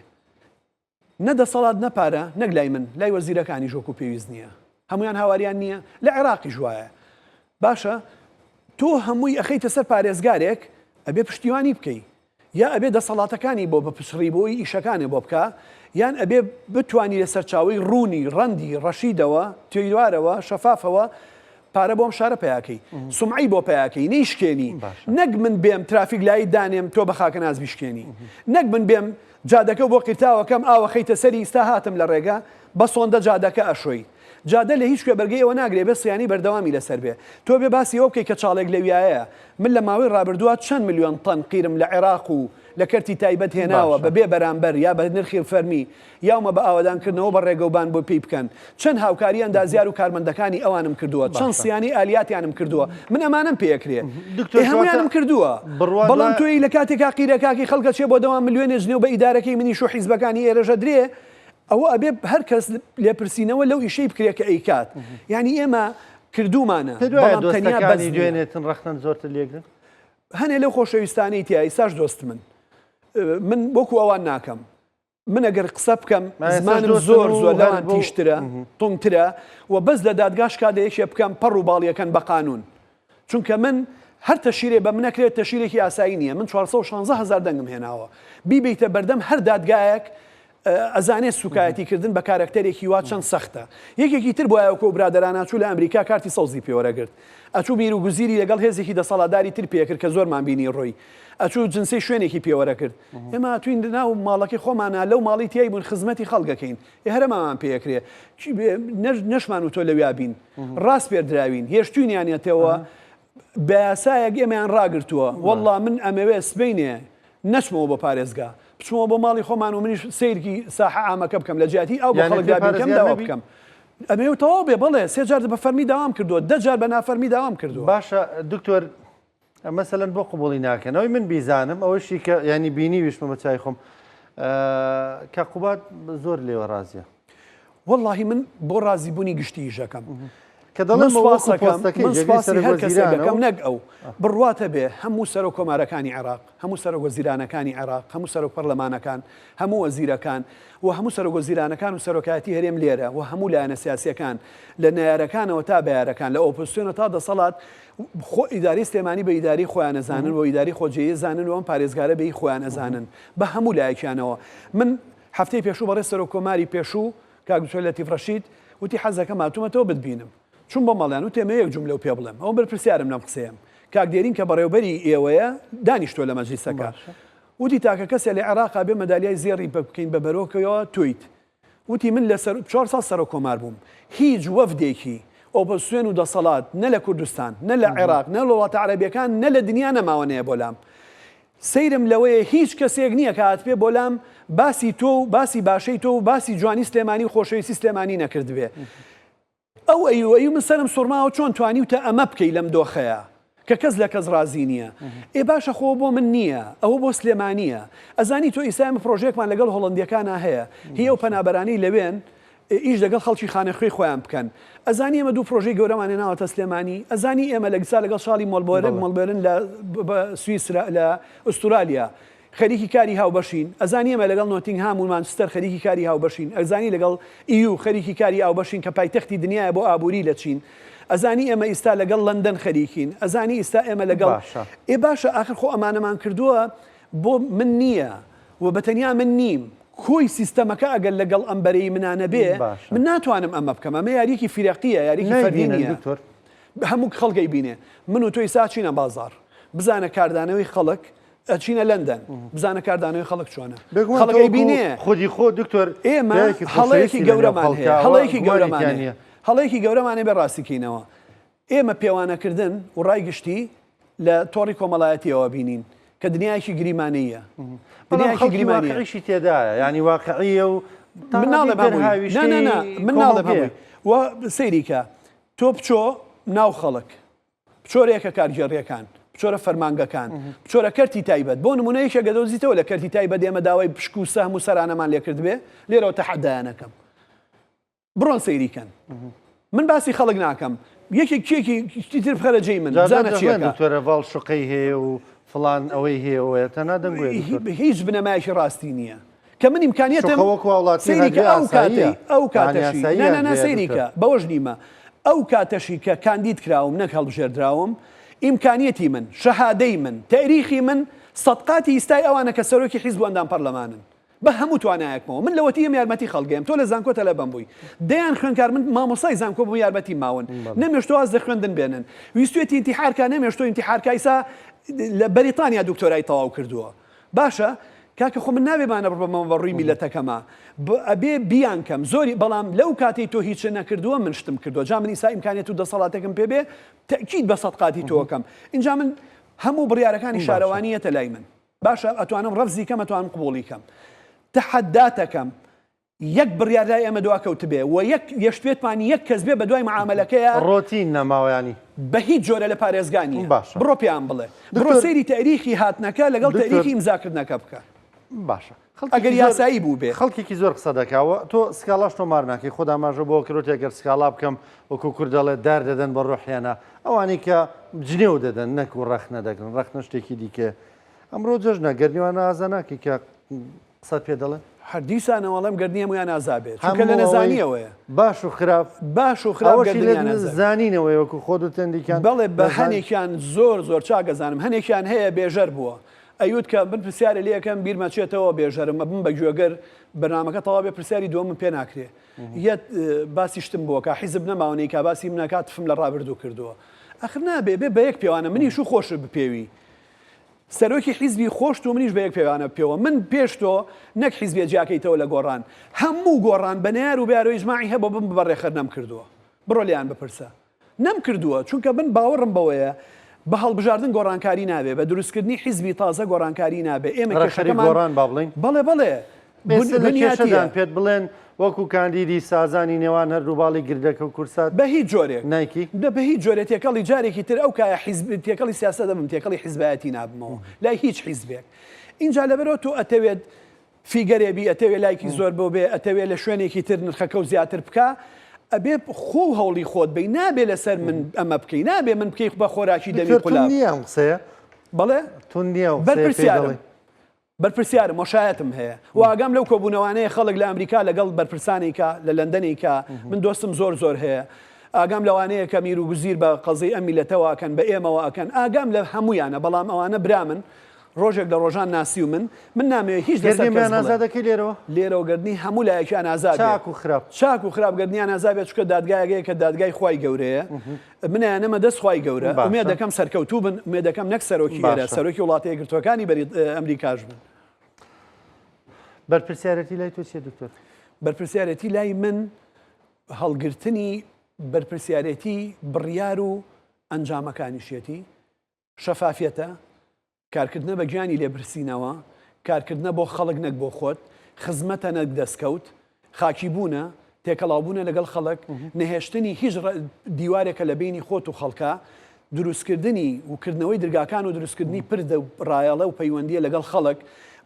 نەدەسەڵات نەپارە نەک لای من لای وەزیرەکانی ژۆکو پێویست نییە هەمویان هاواریان نییە لە عێراقی ژوایە باشە تۆ هەمووی ئەخەیتە سەر پارێزگارێک ئەبێ پشتیوانی بکەیت یا ئەبێ دەسەڵاتەکانی بۆ بە پشڕیبووی ئیشەکانی بۆ بکە یان ئەبێ بتوانی لە سەرچاوی ڕوونی ڕەندی ڕەشیدەوە تێوارەوە شەفافەوە پارە بۆم شارە پیاکەی سومعی بۆ پیاکەی نەیشکێنی نەک من بێم ترافیک لای دانێم تۆ بە خاکە ناز بیشکێنی نەک من بێم جادەکە بۆ قیرتاوەکەم ئاوە خەیتە سەری ئیستا هاتم لە ڕێگە بە سۆندە جادەکە ئەشۆی جادە لە هیچ کوێ بەرگەیەوە ناگرێ بە سیانی بەردەوامی لەسەر بێ تۆ بێ باسی ئەو بکەی کە چاڵێک لەویایە من لە ماوەی ڕابردووە چەند ملیۆن تەن قیرم لە عێراق و لە کەرتی تایبەت هێناوە بەبێ بەرامبەر یا بە نرخی فەرمی یاومە بە ئاوادانکردنەوە بە ڕێگەوبان بۆ پێی بکەن چەند هاوکاریان دازیار و کارمەندەکانی ئەوانم کردووە چەند سیانی ئالیاتیانم کردووە من ئەمانم پێکرێ هەمویانم کردووە بەڵام توی لە کاتێکا قیرەکاکی خەڵکە چێ بۆ دەوام ملیۆنێ ژنێ و بە ئیدارەکەی منیش و حیزبەکانی ئێرەژە درێ ئەوە ئەبێ هەر کەس لێپرسینەوە لەو ئیشەی بکرێ کە ئەیکات یعنی ئێمە کردومانە بەڵام تەنیا بەزی دوێنێتن ڕەختەن زۆرتر لێگرن هەنێ لەو خۆشەویستانەی تیایی ساش دۆست من وەکو ئەوان ناکەم من ئەگەر قسە بکەم زمانم زۆر زۆر لەوان تیشترە تونگترە و بەس لە دادگاش کادەیەکێ بکەم پەڕ و باڵیەکەن بە قانون چونکە من هەر تەشیرێ بە منەکرێت تەشیرێکی ئاسایی نییە من 416,000 دەنگم هێناوە بیبیتە بەردەم هەر دادگایەک ئەزانێت سوکایەتیکردن بە کارکتەرێکی وا چەند سەختە یەکێکی تر بۆ ئەوکۆ برادران ئاچوو لە ئەمریکا کارتی سەوزی پێوەرەگرت ئەچوو بیر و گوزیری لەگەڵ هێزێکی دەسەڵاتداری تر پێکرد کە زۆرمان بینی ڕۆی ئەچوو جنسی شوێنێکی پێوەرە کرد ئێمە توین ناو ماڵەکەی خۆمانە لەو ماڵی تیای بوون خزمەتی خەڵگەکەین هەرەمان پێکرێ نەشمان و تۆ لەویا بین ڕاست پێدراوین هێشتوینیانێتەوە بە یاسایەک ئێمەیان ڕاگرتووە وەڵڵا من ئەمەوێ سبەینێ نەچمەوە بە پارێزگا بچمەوە بۆ ماڵی خۆمان و منیش سیرکی ساحە ئامەکە بکەم لە جیاتی ئەو بە خەڵکدا بکەم داوا بکەم ئەمێ تەواو بێ بڵێ 3 جار بە فەرمی داوام کردووە 10 جار بە نافەرمی داوام کردووە باشە دکتۆر مەسەلەن بۆ قوبوڵی ناکەن ئەوەی من بیزانم ئەوەشی کە ینی بینی ویشمە بە چای خۆم کە قوبات زۆر لێوە ڕازیە وەڵڵاهی من بۆ ڕازیبوونی گشتی ژەکەم کە دەڵێن هەر کەسێکەکەم نەک ئەو بڕواتە بێ هەموو سەر و کۆمارەکانی عێراق هەموو سەر وەزیرانەکانی عێراق هەموو سەر و پەرلەمانەکان هەموو وەزیرەکان و هەموو سەر وەزیرانەکان و سەرۆکایەتی هەرێم لێرە و هەموو لایەنە سیاسیەکان لە نایارەکانەوە تا بەیارەکان لە ئۆپۆزیسیۆنە تا دەسەڵات خۆ ئیداری سلێمانی بە ئیداری خۆیان ئەزانن و ئیداری خۆجێیە زانن و ئەم پارێزگارە بەی خۆیان ئەزانن بە هەموو لایەکیانەوە من هەفتەی پێشوو بەڕێ سەر و کۆماری پێشوو کاک لەتیف ڕەشید وتی حەزەکەم هاتوومەتەوە بتبینم چون بۆ مەڵیان و تێمە یەک جملە و پێ بڵێم ئەو بەرپرسیارم لەم قسەیەم کاک دێرین کە بەڕێوبەری ئێوەیە دانیشتۆ لە مەجلیسەکە وتی تاکە کەسێ لە عێراقا بێ مەدالیای زێڕی بکەین بە بەرۆکەوە تویت وتی من لە 4 ساڵ سەر و کۆمار بووم هیچ وەفدێکی ئۆپۆزیسیۆن و دەسەڵات نە لە کوردستان نە لە عێراق نە لە وڵاتە عەرەبیەکان نە لە دنیا نەماوەنەیە بۆلام سەیرم لەوەیە هیچ کەسێک نییە کە هات پێ بۆلام باسی تۆ و باسی باشەی تۆ و باسی جوانی سلێمانی و خۆشەویستی سلێمانی نەکردبێ ئەو ئەیوەی من سەرم سوڕماوە چۆن توانیوتە ئەمە بکەی لەم دۆخەیە کە کەس لە کەس ڕازی نییە ئێ باشە خۆ بۆ من نییە ئەوە بۆ سلێمانیە ئەزانی تۆ ئیسایمە پرۆژێکمان لەگەڵ هۆڵندیەکانە هەیە هی ئەو پەنابەرانەی لەوێن ئیش لەگەڵ خەڵکی خانەخوێی خۆیان بکەن ئەزانی ئێمە دوو پرۆژەی گەورەمانێ ناوەتە سلێمانی ئەزانی ئێمە لەگسا لەگەڵ شاڵی مۆڵبێرن لە سویسرا لە ئوسترالیا خەریکی کاری هاوبەشین ئەزانی ئێمە لەگەڵ نۆتینگهام و مانچستەر خەریکی کاری هاوبەشین ئەزانی لەگەڵ ئیو خەریکی کاری هاوبەشین کە پایتەختی دنیاە بۆ ئابووری لە چین ئەزانی ئێمە ئیستا لەگەڵ لەندەن خەریکین ئەزانی ئیستا ئێمە لەگەڵ ئێ باشە ئاخر خۆ ئەمانەمان کردووە بۆ من نییە و بەتەنیا من نیم کۆی سیستەمەکە ئەگەر لەگەڵ ئەمبەرەی منانە بێ من ناتوانم ئەمە بکەم ئەمە یاریکی فیرەقیە یاریکی فەردی نییە هەموو خەڵگەی بینێ من و تۆی ساچینە بازار بزانە کاردانەوەی خەڵک ئەچینە لەندەن بزانە کاردانەوەی خەڵک چۆنە خەڵکی بینێ خودی خۆ دکتۆر ئێمە هەڵەیەکی گەورەمان هەیە هەڵەیەکی گەورەمانە هەڵەیەکی گەورەمانێ بە ڕاستیکەینەوە ئێمە پێوانەکردن و ڕای گشتی لە تۆڕی کۆمەڵایەتیەوە بینین کە دنیایکی گریمانەیە دنیایکی گریمانیشی تێدایە ینی واقعیە و من ناڵێ من ناڵێ و سەیریکە تۆ بچۆ ناو خەڵک بچۆرێکە کارگێڕیەکان بچۆرە فەرمانگەکان بچۆرە کەرتی تایبەت بۆ نمونەیەکە گەدۆزیتەوە لە کەرتی تایبەت ئێمە داوای پشک و سەهم و سەرانەمان لێکرد بێ لێرەوە تەحەدایانەکەم بڕۆن سەیریکەن من باسی خەڵک ناکەم یەکێک کێکی تر بخەرە جێی من بزانە چیەکە دکتۆرە ڤاڵ شوقەی هەیە و فڵان ئەوەی هەیە تەنها دەنگوێت هیچ بنەمایەکی ڕاستی نییە کە من ئیمکانیەتم وەکو وڵاتی سەیریکە ئەو کاتەشی نە سەیریکە بەوەش نیمە ئەو کاتەشی کە کاندید کراوم نەک هەڵبژێردراوم ئیمکانیەتی من شەهادەی من تاریخی من سەدقاتی ئیستای ئەوانە کە سەرۆکی حیزب و ئەندام پەرلەمانن بە هەموو توانایەکمەوە من لەوەتیم یارمەتی خەڵگەیم تۆ لە زانکۆ تەلەبەم بووی دەیان خوێندکار من مامۆسای زانکۆ بوو یارمەتی ماون نەمێشتۆ واز دەخوێندن بێنن ویستێتی ئینتیحارکە نەمێشتۆ ئینتیحارکە ئیسا لە بەریتانیا دکتۆرای تەواو کردووە باشە کاکە خۆ من نابێمانە بڕبەمەوە بە ڕووی میلەتەکەمە ئەبێ بیانکەم زۆری بەڵام لەو کاتەی تۆ هیچ نەکردووە من شتم کردووە جا من ئیسا ئیمکانیەت و دەسەڵاتێکم پێ بێ تەکید بە سەدقاتی تۆکەم اینجا من هەموو بڕیارەکانی شارەوانیەتە لای من باشە ئەتوانم ڕەفزی کەم ئەتوانم قبوڵی کەم تەحەداتەکەم یەک بڕیار لای ئێمە دواکەوت بێ و یەشتێتمان یەک کەس بێ بە دوای معاملەکەیە ڕۆتین نەماوەیانی بە هیچ جۆرە لە پارێزگانی بڕۆ پێیان بڵێ بڕۆ سەیری تاریخی هاتنەکە لەگەڵ تاریخی ئیمزاکردنەکە بکە باشە ئەگەر یاسایی بوو بێ خەڵکێکی زۆر قسە دەکاوە تۆ سکاڵاش تۆمار ناکەی خۆدا ماژە بۆ کرۆت ئەگەر سکاڵا بکەم وەکو کوردەڵێ دار دەدەن بە ڕۆحیانە ئەوانی کە جنێو دەدەن نەک و ڕەخ نەدەگرن ڕەخنە شتێکی دیکە ئەمڕۆ جەژنە گەرنیوان ئازاناکی کە قسە پێ دەڵێن هەردیسانەوەڵم گەرنیە مویان ئازابێت چونکە لە نەزانیەوەیە باش و خراپ باش و خراپ زانینەوەی وەکو خۆ و تەندیکان بەڵێ بە هەنێکیان زۆر چاگەزانم هەنێکیان هەیە بێژەر بووە ئەیوت کە من پرسیارە لێەکەم بیرمەچێتەوە بێژەرمە بم بە گوێگەر بەنامەکە تەواو بێ پرسیاری دووەمم پێ ناکرێ یەت باسی شتم بووە کە حیزب نەماوەی کا باسی منەکات فم لە ڕابردوو کردووە ئەخر نابێ بێ بە یەک پێوانە منیش و خۆش بپێوی سەرۆکی حیزبی خۆش و منیش بە یەک پێوانە پێوە من پێش تۆ نەک حیزبێ جیاکەیتەوە لە گۆڕان هەموو گۆڕان بە نار و بیارۆی ژماعی هەبە بم بەڕێخەر نەم کردووە بڕۆ لیان بپرسە نەم کردووە چونکە من باوەڕم بەوەیە بە هەڵبژاردن گۆڕانکاری نابێ بە دروستکردنی حیزبی تازە گۆڕانکاری نابێ ئێمە گۆڕان با بڵین بەڵێ بنیاتیان پێت بڵێن وەکو کاندیدی سازانی نێوان هەردووباڵی گردەکە و کورسات بە هیچ جۆرێک نایکی بە هیچ جۆرە تێکەڵی جارێکی تر ئەو کایە تێکەڵی سیاسە دەبم تێکەڵی حیزبایەتی نابمەوە لای هیچ حیزبێک اینجا لەبەرەوە تۆ ئەتەوێت فیگەرێبی ئەتەوێت لایکی زۆر بۆ بێ ئەتەوێت لە شوێنێکی تر نرخەکە و زیاتر بکە ئەبێ خۆ هەوڵی خۆت بی نابێ لەسەر من ئەمە بکەی نابێ من بکەی بە خۆراکی دەمی قولا قسەیە بڵێ تون نییە بەرپرسیارم بەرپرسیارم مۆشایەتم هەیە واگەم لەو کۆبوونەوانەیە خەڵک لە ئەمریکا لەگەڵ بەرپرسانێکە لە لەندەنێکە من دۆستم زۆر هەیە ئاگام لەوانەیە کە میر و گوزیر بە قەزەی ئەم میلەتەوەکەن بە ئێمەوە ئەکەن ئاگام لە هەمویانە بەڵام ئەوانە برا من ڕۆژێک لە ڕۆژان ناسی و من نامەوێت هیچ ئازادەکەی لێرەوە گردنی هەموو لایەکیان ئازاد چاک و خراپگەردنیان ئازابێت چکە دادگایەکەی کە دادگای خوای گەورەیە منیان نەمە دەست خوای گەورە ئومێ دەکەم سەرکەوتوو بن ومێ دەکەم نەک سەرۆکی گەرە سەرۆکی وڵاتی یەکگرتووەکانی ئەمریکاش بن بەرپرسیارەتی لای تۆ چیە دکتۆر بەرپرسیارەتی لای من هەڵگرتنی بەرپرسیارەتی بڕیار و ئەنجامەکانیشێتی شەفافیەتە کارکردنە بە گیانی لێبرسینەوە کارکردنە بۆ خەڵک نەک بۆ خۆت خزمەتە نەک دەستکەوت خاکی بوونە تێکەڵاوبوونە لەگەڵ خەڵک نەهێشتنی هیچ دیوارێکە لە بینی خۆت و خەڵکە دروستکردنی وکردنەوەی دەرگاکان و دروستکردنی پردە و ڕایەڵە و پەیوەندیە لەگەڵ خەڵک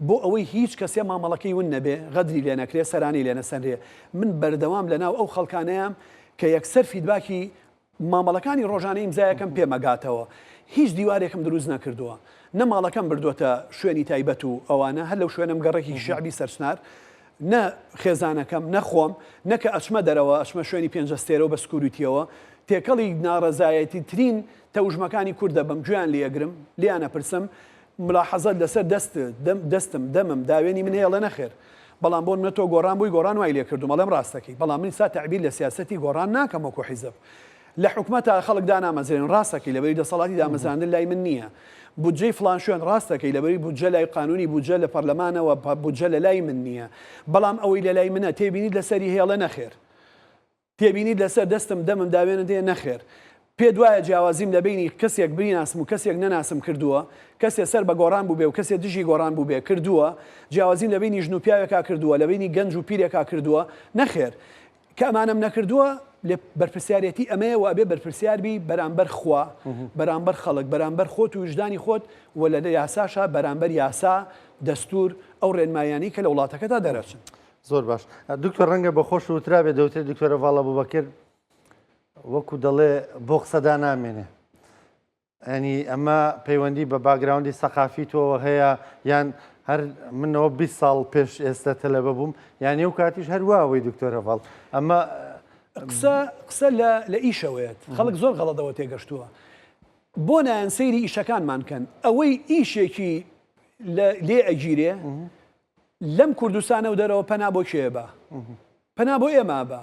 بۆ ئەوەی هیچ کەسێ مامەڵەکەی ون نەبێ غەدری لێ نەکرێ سەرانی لێ نەسەنرێ من بەردەوام لەناو ئەو خەڵکانەیەم کە یەکسەر فیدباکی مامەڵەکانی ڕۆژانەی ئیمزایەکەم پێمەگاتەوە هیچ دیوارێکم دروست نەکردووە نە ماڵەکەم بردووەتە شوێنی تایبەت و ئەوانە هەر لەو شوێنم گەڕێکی شعبی سەرچنار نە خێزانەکەم نەخۆم نەکە ئەچمە دەرەوە ئەچمە شوێنی پێنجەستێرە و بە سکوریتیەوە تێکەڵی ناڕەزایەتی ترین تەوژمەکانی کوردە بەم گویان لێگرم لیانە پرسم ملاحەزەت لەسەر دەستم دەمم داوێنی من هەیە لە نەخێر بەڵام بۆ منە تۆ گۆڕان بووی گۆڕان وای لێ کردو مەڵێم ڕاستەکەی بەڵام من سا تعبیر لە سیاسەتی گۆڕان ناکەم وەکو حیزب لە حکومەتە خەڵک دانامەزرێن ڕاستەکەی لەبەری دەسەڵاتی دامەزراندن لای من نییە بودجەی فلان شوێن ڕاستەکەی لەبەری بودجە لای قانونی بودجە لە پەرلەمانەوە بودجە لە لای من نییە بەڵام ئەوەی لە لای منە تێبینیت لەسەری هێڵە نەخێر تێبینیت لەسەر دەستم دەمم داوێنە دێ نەخێر پێ دوایە جیاوازیم لە بینی کەسێک بریناسم و کەسێک نەناسم کردووە کەسێ سەر بە گۆڕان بوو بێ و کەسێ دژی گۆڕان بوو بێ کردووە جیاوازیم لە بینی ژن و پیاوێکا کردووە لە بینی گەنج و پیرێکا کردووە نەخێر کە ئەمانم نەکردووە لێ بەرپرسیارەتی ئەمەیە و ئەبێ بەرپرسیاربی بەرامبەر خوا بەرامبەر خەڵک بەرامبەر خۆت و وجدانی خۆت و لە یاساشە بەرامبەر یاسا دەستور ئەو ڕێنمایانی کە لە وڵاتەکەدا دەرەچن. زۆر باش دکتۆر ڕەنگە بە خۆش وترابێ دەوتێت دکتۆرە ڤاڵە بوبەکر وەکو دەڵێ بۆ قسەدا نامێنێ ینی ئەمە پەیوەندی بە باگراوندی سەقافی تۆوە هەیە یان هەر منەوە 20 ساڵ پێش ئێستا تەلەبە بووم یان ئەو کاتیش هەروەوەی دکتۆرە ڤاڵ ئەمە قسە لە ئیشەوەیەت خەڵک زۆر غەڵەتەوە تێگەشتووە بۆ نایەن سەیری ئیشەکانمان کەن ئەوەی ئیشێکی لێ ئەگیرێ لەم کوردستانە و دەرەوە پەنا بۆ کێ بە پەنا بۆ ئێمە بە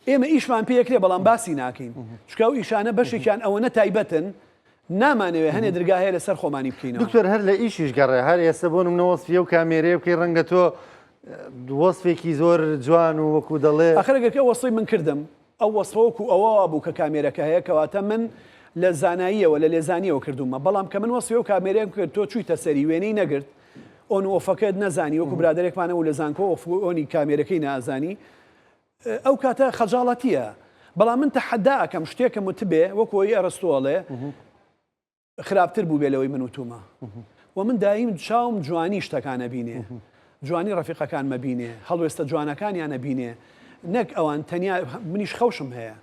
ئێمە ئیشمان پێکرێ بەڵام باسی ناکەین چکە و ئیشانە بەشێکیان ئەوەنە تایبەتن نامانەوێ هەنێ درگاهەیە لەسەر خۆمانی بکەینەوە. دکتۆر هەر لە ئیشیش گەڕێ هەر ئێستا بۆ نمونەوەسفیە و کامێرەیە بکەی ڕەنگە تۆ وەسفێکی زۆر جوان و وەکو دەڵێ ئەخرەگەکە وەسڵی من کردم ئەو وەسفەوەکو ئەوە بوو کە کامێرەکە هەیە کەواتە من لە زاناییەوە لە لێزانیەوە کردومە بەڵام کە من وەسفی و کامێرەیەم کرد تۆ چوویتە سەری وێنەی نەگرت ئۆن ئۆفەکەت نەزانی وەکو برادێکمانە و لە زانکۆ ئۆنی کامێرەکەی نازانی ئەو کاتە خەجاڵەتیە بەڵام من تەحەدا ئەکەم شتێکم وتبێ وەکۆی ئەرستۆڵێ خراپتر بوو بێ لەوەی من وتومە و من دایم چاوم جوانی شتەکانە بینێ جوانی ڕەفیقەکان مەبینێ هەڵوێستە جوانەکانیانە بینێ نەک ئەوان تەنیا منیش خەوشم هەیە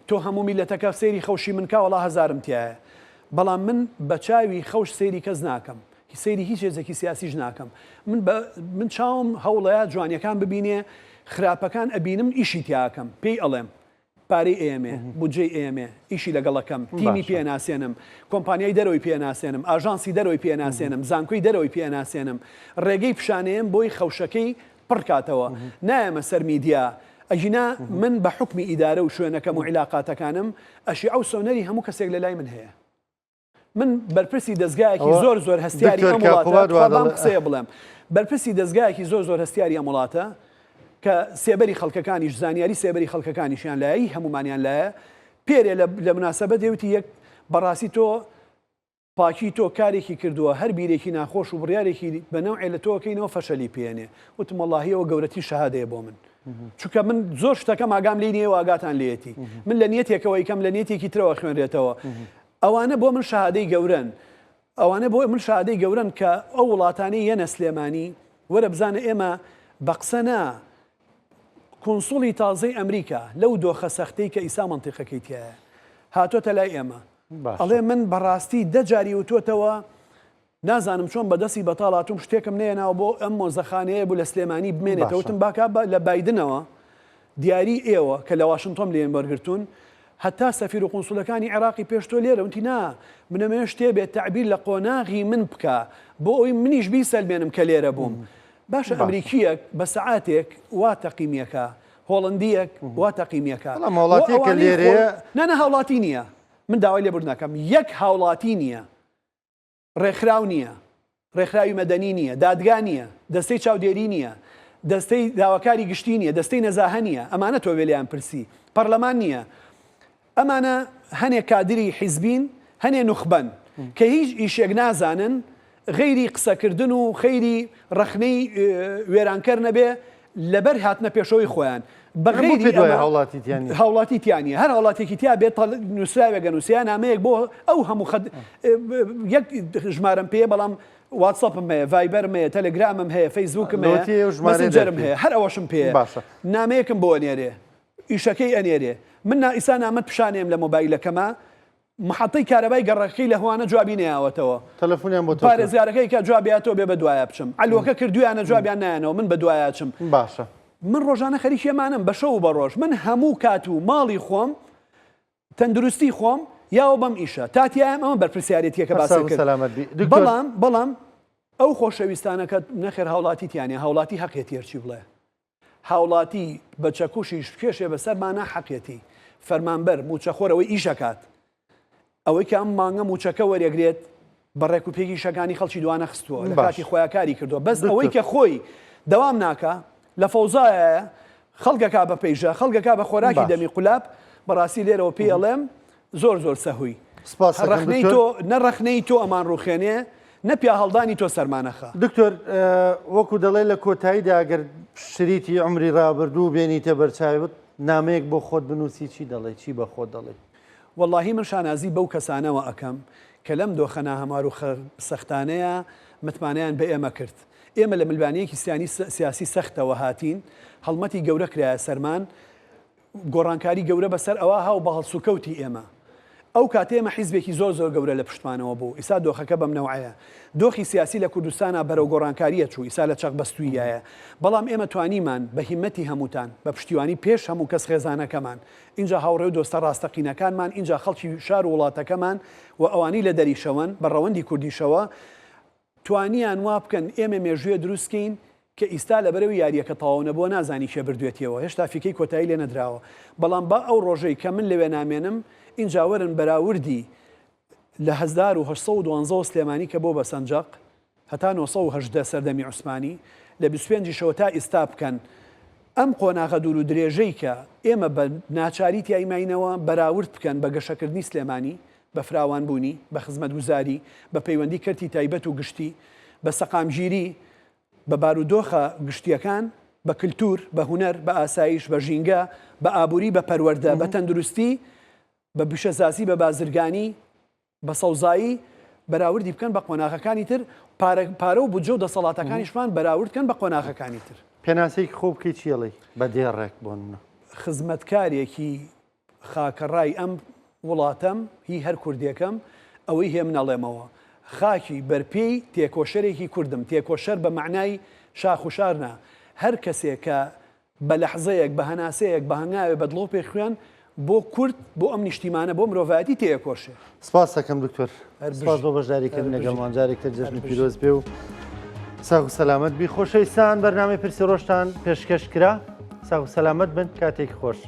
تۆ هەموو میلەتەکە سەیری خەوشی من کا وەڵا هەزارم تایە بەڵام من بە چاوی خەوش سەیری کەس ناکەم سەیری هیچ هێزێکی سیاسیش ناکەم من چاوم هەوڵەیە جوانیەکان ببینێ خراپەکان ئەبینم ئیشی تیاکەم پێی ئەڵێم پارەی ئێمێ بودجەی ئێمێ ئیشی لەگەڵەکەم تیمی پێناسێنم کۆمپانیای دەرەوەی پێناسێنم ئاژانسی دەرەوەی پێناسێنم زانکۆی دەرەوەی پێناسێنم ڕێگەی پیشانەیەم بۆی خەوشەکەی پڕکاتەوە نایەمە سەر میدیا ئەژینا من بە حکمی ئیدارە و شوێنەکەم و عیلاقاتەکانم ئەشی ئەو سۆنەری هەموو کەسێک لە لای من هەیە من بەرپرسی دەستگایەکی زۆر هەستیاری ئەم وڵاتە قسەیە بڵێم بەرپرسی دەستگایەکی زۆر هەستیاری ئەم وڵاتە کە سێبەری خەڵکەکانیش زانیاری سێبەری خەڵکەکانیشیان لایە هەمومانیان لایە پێرێ لە مناسبەت دێوتی یەک بەڕاستی تۆ پاکی تۆ کارێکی کردووە هەر بیرێکی ناخۆش و بڕیارێکی بەنەوعێ لە تۆکەینەوە فەشەلی پێێنێ وتم وەڵاهیەوە گەورەتی شەهادەیە بۆ من چونکە من زۆر شتەکەم ئاگام لێ نییە و ئاگاتان لێتی من لە نیەتێکەوە یکەم لە نیەتێکی ترەوە خوێنرێتەوە ئەوانە بۆ من شەهادەی گەورن ئەوانە بۆ من شەهادەی گەورن کە ئەو وڵاتانەی یەنە سلێمانی وەرە بزانە ئێمە بە قسە نا کۆنسوڵی تازەی ئەمریکا لەو دۆخە سەختەی کە ئیسا منتیقەکەی تایە هاتۆتە لای ئێمە ئەڵێ من بەڕاستی دەجاری وتۆتەوە نازانم چۆن بەدەستی بەتاڵاتوم شتێکم نێناوە بۆ ئەم مۆزەخانەیە بوو لە سلێمانی بمێنێتەوتم باکە لە بایدنەوە دیاری ئێوە کە لە واشنتۆم لێن بەرگرتوون هەتا سەفیر و قونسوڵەکانی عێراقی پێشتۆ لێرە وتی نا منەمێ شتێ بێت تعبیر لە قۆناغی من بکە بۆ ئەوی منیش بیسەلمێنم کە لێرە بووم باشە ئەمریکیەک بە سەعاتێک وا تەقیمیەکە هۆڵندیەک وا تەقیمیەکە وڵاتێکە لێرەیە نانە هاوڵاتی نییە من داوای لێبور ناکەم یەک هاوڵاتی نییە ڕێکخراو نییە ڕێکخراوی مەدەنی نییە دادگا نییە دەستەی چاودێری نییە دەستەی داواکاری گشتی نییە دەستەی نەزاهە نییە ئەمانە تۆ وێلیان پرسی پەرلەمان نییە ئەمانە هەنێک کادری حیزبین هەنێ نوخبەن کە هیچ ئیشێک نازانن غەیری قسەکردن و خەیری ڕەخنەی وێرانکەر نەبێ لەبەر هاتنە پێشەوەی خۆیان هاوڵاتی تیانە هەر هاوڵاتێکی تیا بێت نووسراوێگە نووسیان نامەیەک بۆ ئەو هەموو یەک ژمارەم پێ بەڵام واتساپم هەیە ڤایبەرم هەیە تەلەگرامم هەیە فەیسبووکم هەیە مەسنجەرم هەیە هەر ئەوەشم پێ نامەیەکم بۆ ئەنێرێ ئیشەکەی ئەنێرێ من ئیسا نامەت پیشانێم لە مۆبایلەکەمە محەتەی کارەبای گەڕەکەی لە هەوانە جوابی نەیاوەتەوە تەلەفۆنیان بۆ پارێزگارەکەی کە جوابیاتەوە بێ بە دوایە بچم ئەلوەکە کردویانە جوابیان نایەنەوە من بە دوایە چم باشە من ڕۆژانە خەریکێمانم بە شەو بە ڕۆژ من هەموو کات و ماڵی خۆم تەندروستی خۆم یاوە بەم ئیشە تاتیایم ئەمە بەرپرسیارەتیەکە باسی کرد بەڵام ئەو خۆشەویستانەکە نەخێر هاوڵاتیتیانە هاوڵاتی حەقێتی هەرچی بڵێ هاوڵاتی بە چەکوشیش کێشێ بەسەرمانە حەقێتی فەرمانبەر موچەخۆرەوەی ئیشەکات ئەوەی کە ئەم مانگە موچەکە وەرێگرێت بەڕێک و پێکی شەکانی خەڵکی دوانە خستووە لە کاتی خۆیاکاری کردووە بەس ئەوەی کە خۆی دەوام ناکە لە فەوزایە خەڵگەکە بە پەیژە خەڵگەکە بە خۆراکی دەمی قولاب بەڕاستی لێرەوە پێ ئەڵێم زۆر سەهووی نەڕەخنەی تۆ ئەمان ڕوخێنێ نەپیا هەڵدانی تۆ سەرمانەخە دکتۆر وەکو دەڵێ لە کۆتاییدا ئەگەر شریتی عمری ڕابردوو بێنیتە بەرچاوت نامەیەک بۆ خۆت بنووسی چی دەڵێ چی بە خۆت دەڵێ واللهی من شانازی بەو کەسانەوە ئەەکەم کە لەم دۆخەنا هەمار و سەختانەیە متمانیان بە ئێمە کرد ئێمە لە ملبانەیەکی سیاسی سەختەوە هاتین هەڵمەتی گەورە کرایە سەرمان گۆڕانکاری گەورە بەسەر ئەوە هاو بە هەڵسوکەوتی ئێمە ئەو کاتێمە حیزبێکی زۆر گەورە لە پشتمانەوە بوو ئیسا دۆخەکە بەم نەوعەیە دۆخی سیاسی لە کوردستانە بەرەو گۆڕانکاریە چوو ئیسا لە چەق بەستوویایە بەڵام ئێمە توانیمان بە هیمەتی هەمووتان بە پشتیوانی پێش هەموو کەس خێزانەکەمان اینجا هاوڕێ و دۆستە ڕاستەقینەکانمان اینجا خەڵکی شار و وڵاتەکەمان و ئەوانی لە دەریشەوەن بە ڕەوەندی کوردیشەوە توانیان وا بکەن ئێمە مێژوویە دروستکەین کە ئیستا لە بەرەوی یاریەکە تەواو نەبووە نازانی کێ بردوێتیەوە هێشتا فیکەی کۆتایی لێ نەدراوە بەڵام با ئەو ڕۆژەی کە من لەوێ نامێنم اینجاوەرن بەراوردی لە 1970 سلێمانی کە بۆ بە سەنجەق هەتا 1970 سەردەمی عوسمانی لە 25 شەوە تا ئیستا بکەن ئەم قۆناغە دوور و درێژەی کە ئێمە بە ناچاری تیایماینەوە بەراورد بکەن بە گەشەکردنی سلێمانی بە فراوانبوونی بە خزمەتگوزاری بە پەیوەندی کەرتی تایبەت و گشتی بە سەقامگیری بە بارودۆخە گشتیەکان بە کللتور بە هوەر بە ئاسایش بە ژینگە بە ئابووری بە پەروەردە بە تەندروستی بە پیشەساسی بە بازرگانی بە سەوزایی بەراوردی بکەن بە قۆناغەکانی تر پارە و بودجە و دەسەڵاتەکانیشمان بەراوردکەن بە قۆناغەکانی تر پێناسەیەکی خۆ بکەی چیڵی بە دێڕێک بۆن خزمەتکارێکی خاکەڕای ئەم وڵاتەم هی هەر کوردیەکەم ئەوەی هێم نەڵێمەوە خاکی بەرپێی تێکۆشەرێکی کوردم تێکۆشەر بە معنای شاخ و شارنا هەر کەسێک کە بە لەحزەیەک بە هەناسەیەک بە هەنگاوێ بەدڵۆ پێخوێن بۆ کورد بۆ ئەم نیشتیمانە بۆ مرۆڤایەتی تێکۆشێ سپاس دەکەم دکتۆر سپاس بۆ بەشداریکردن لەگەڵمان جارێکتر جەژنی پیرۆز بێ و ساغ و سەلامەت بی خۆشەویستان بەرنامەی پرسی ڕۆژتان پێشکەش کرا ساغ و سەلامەت بن کاتێکی خۆش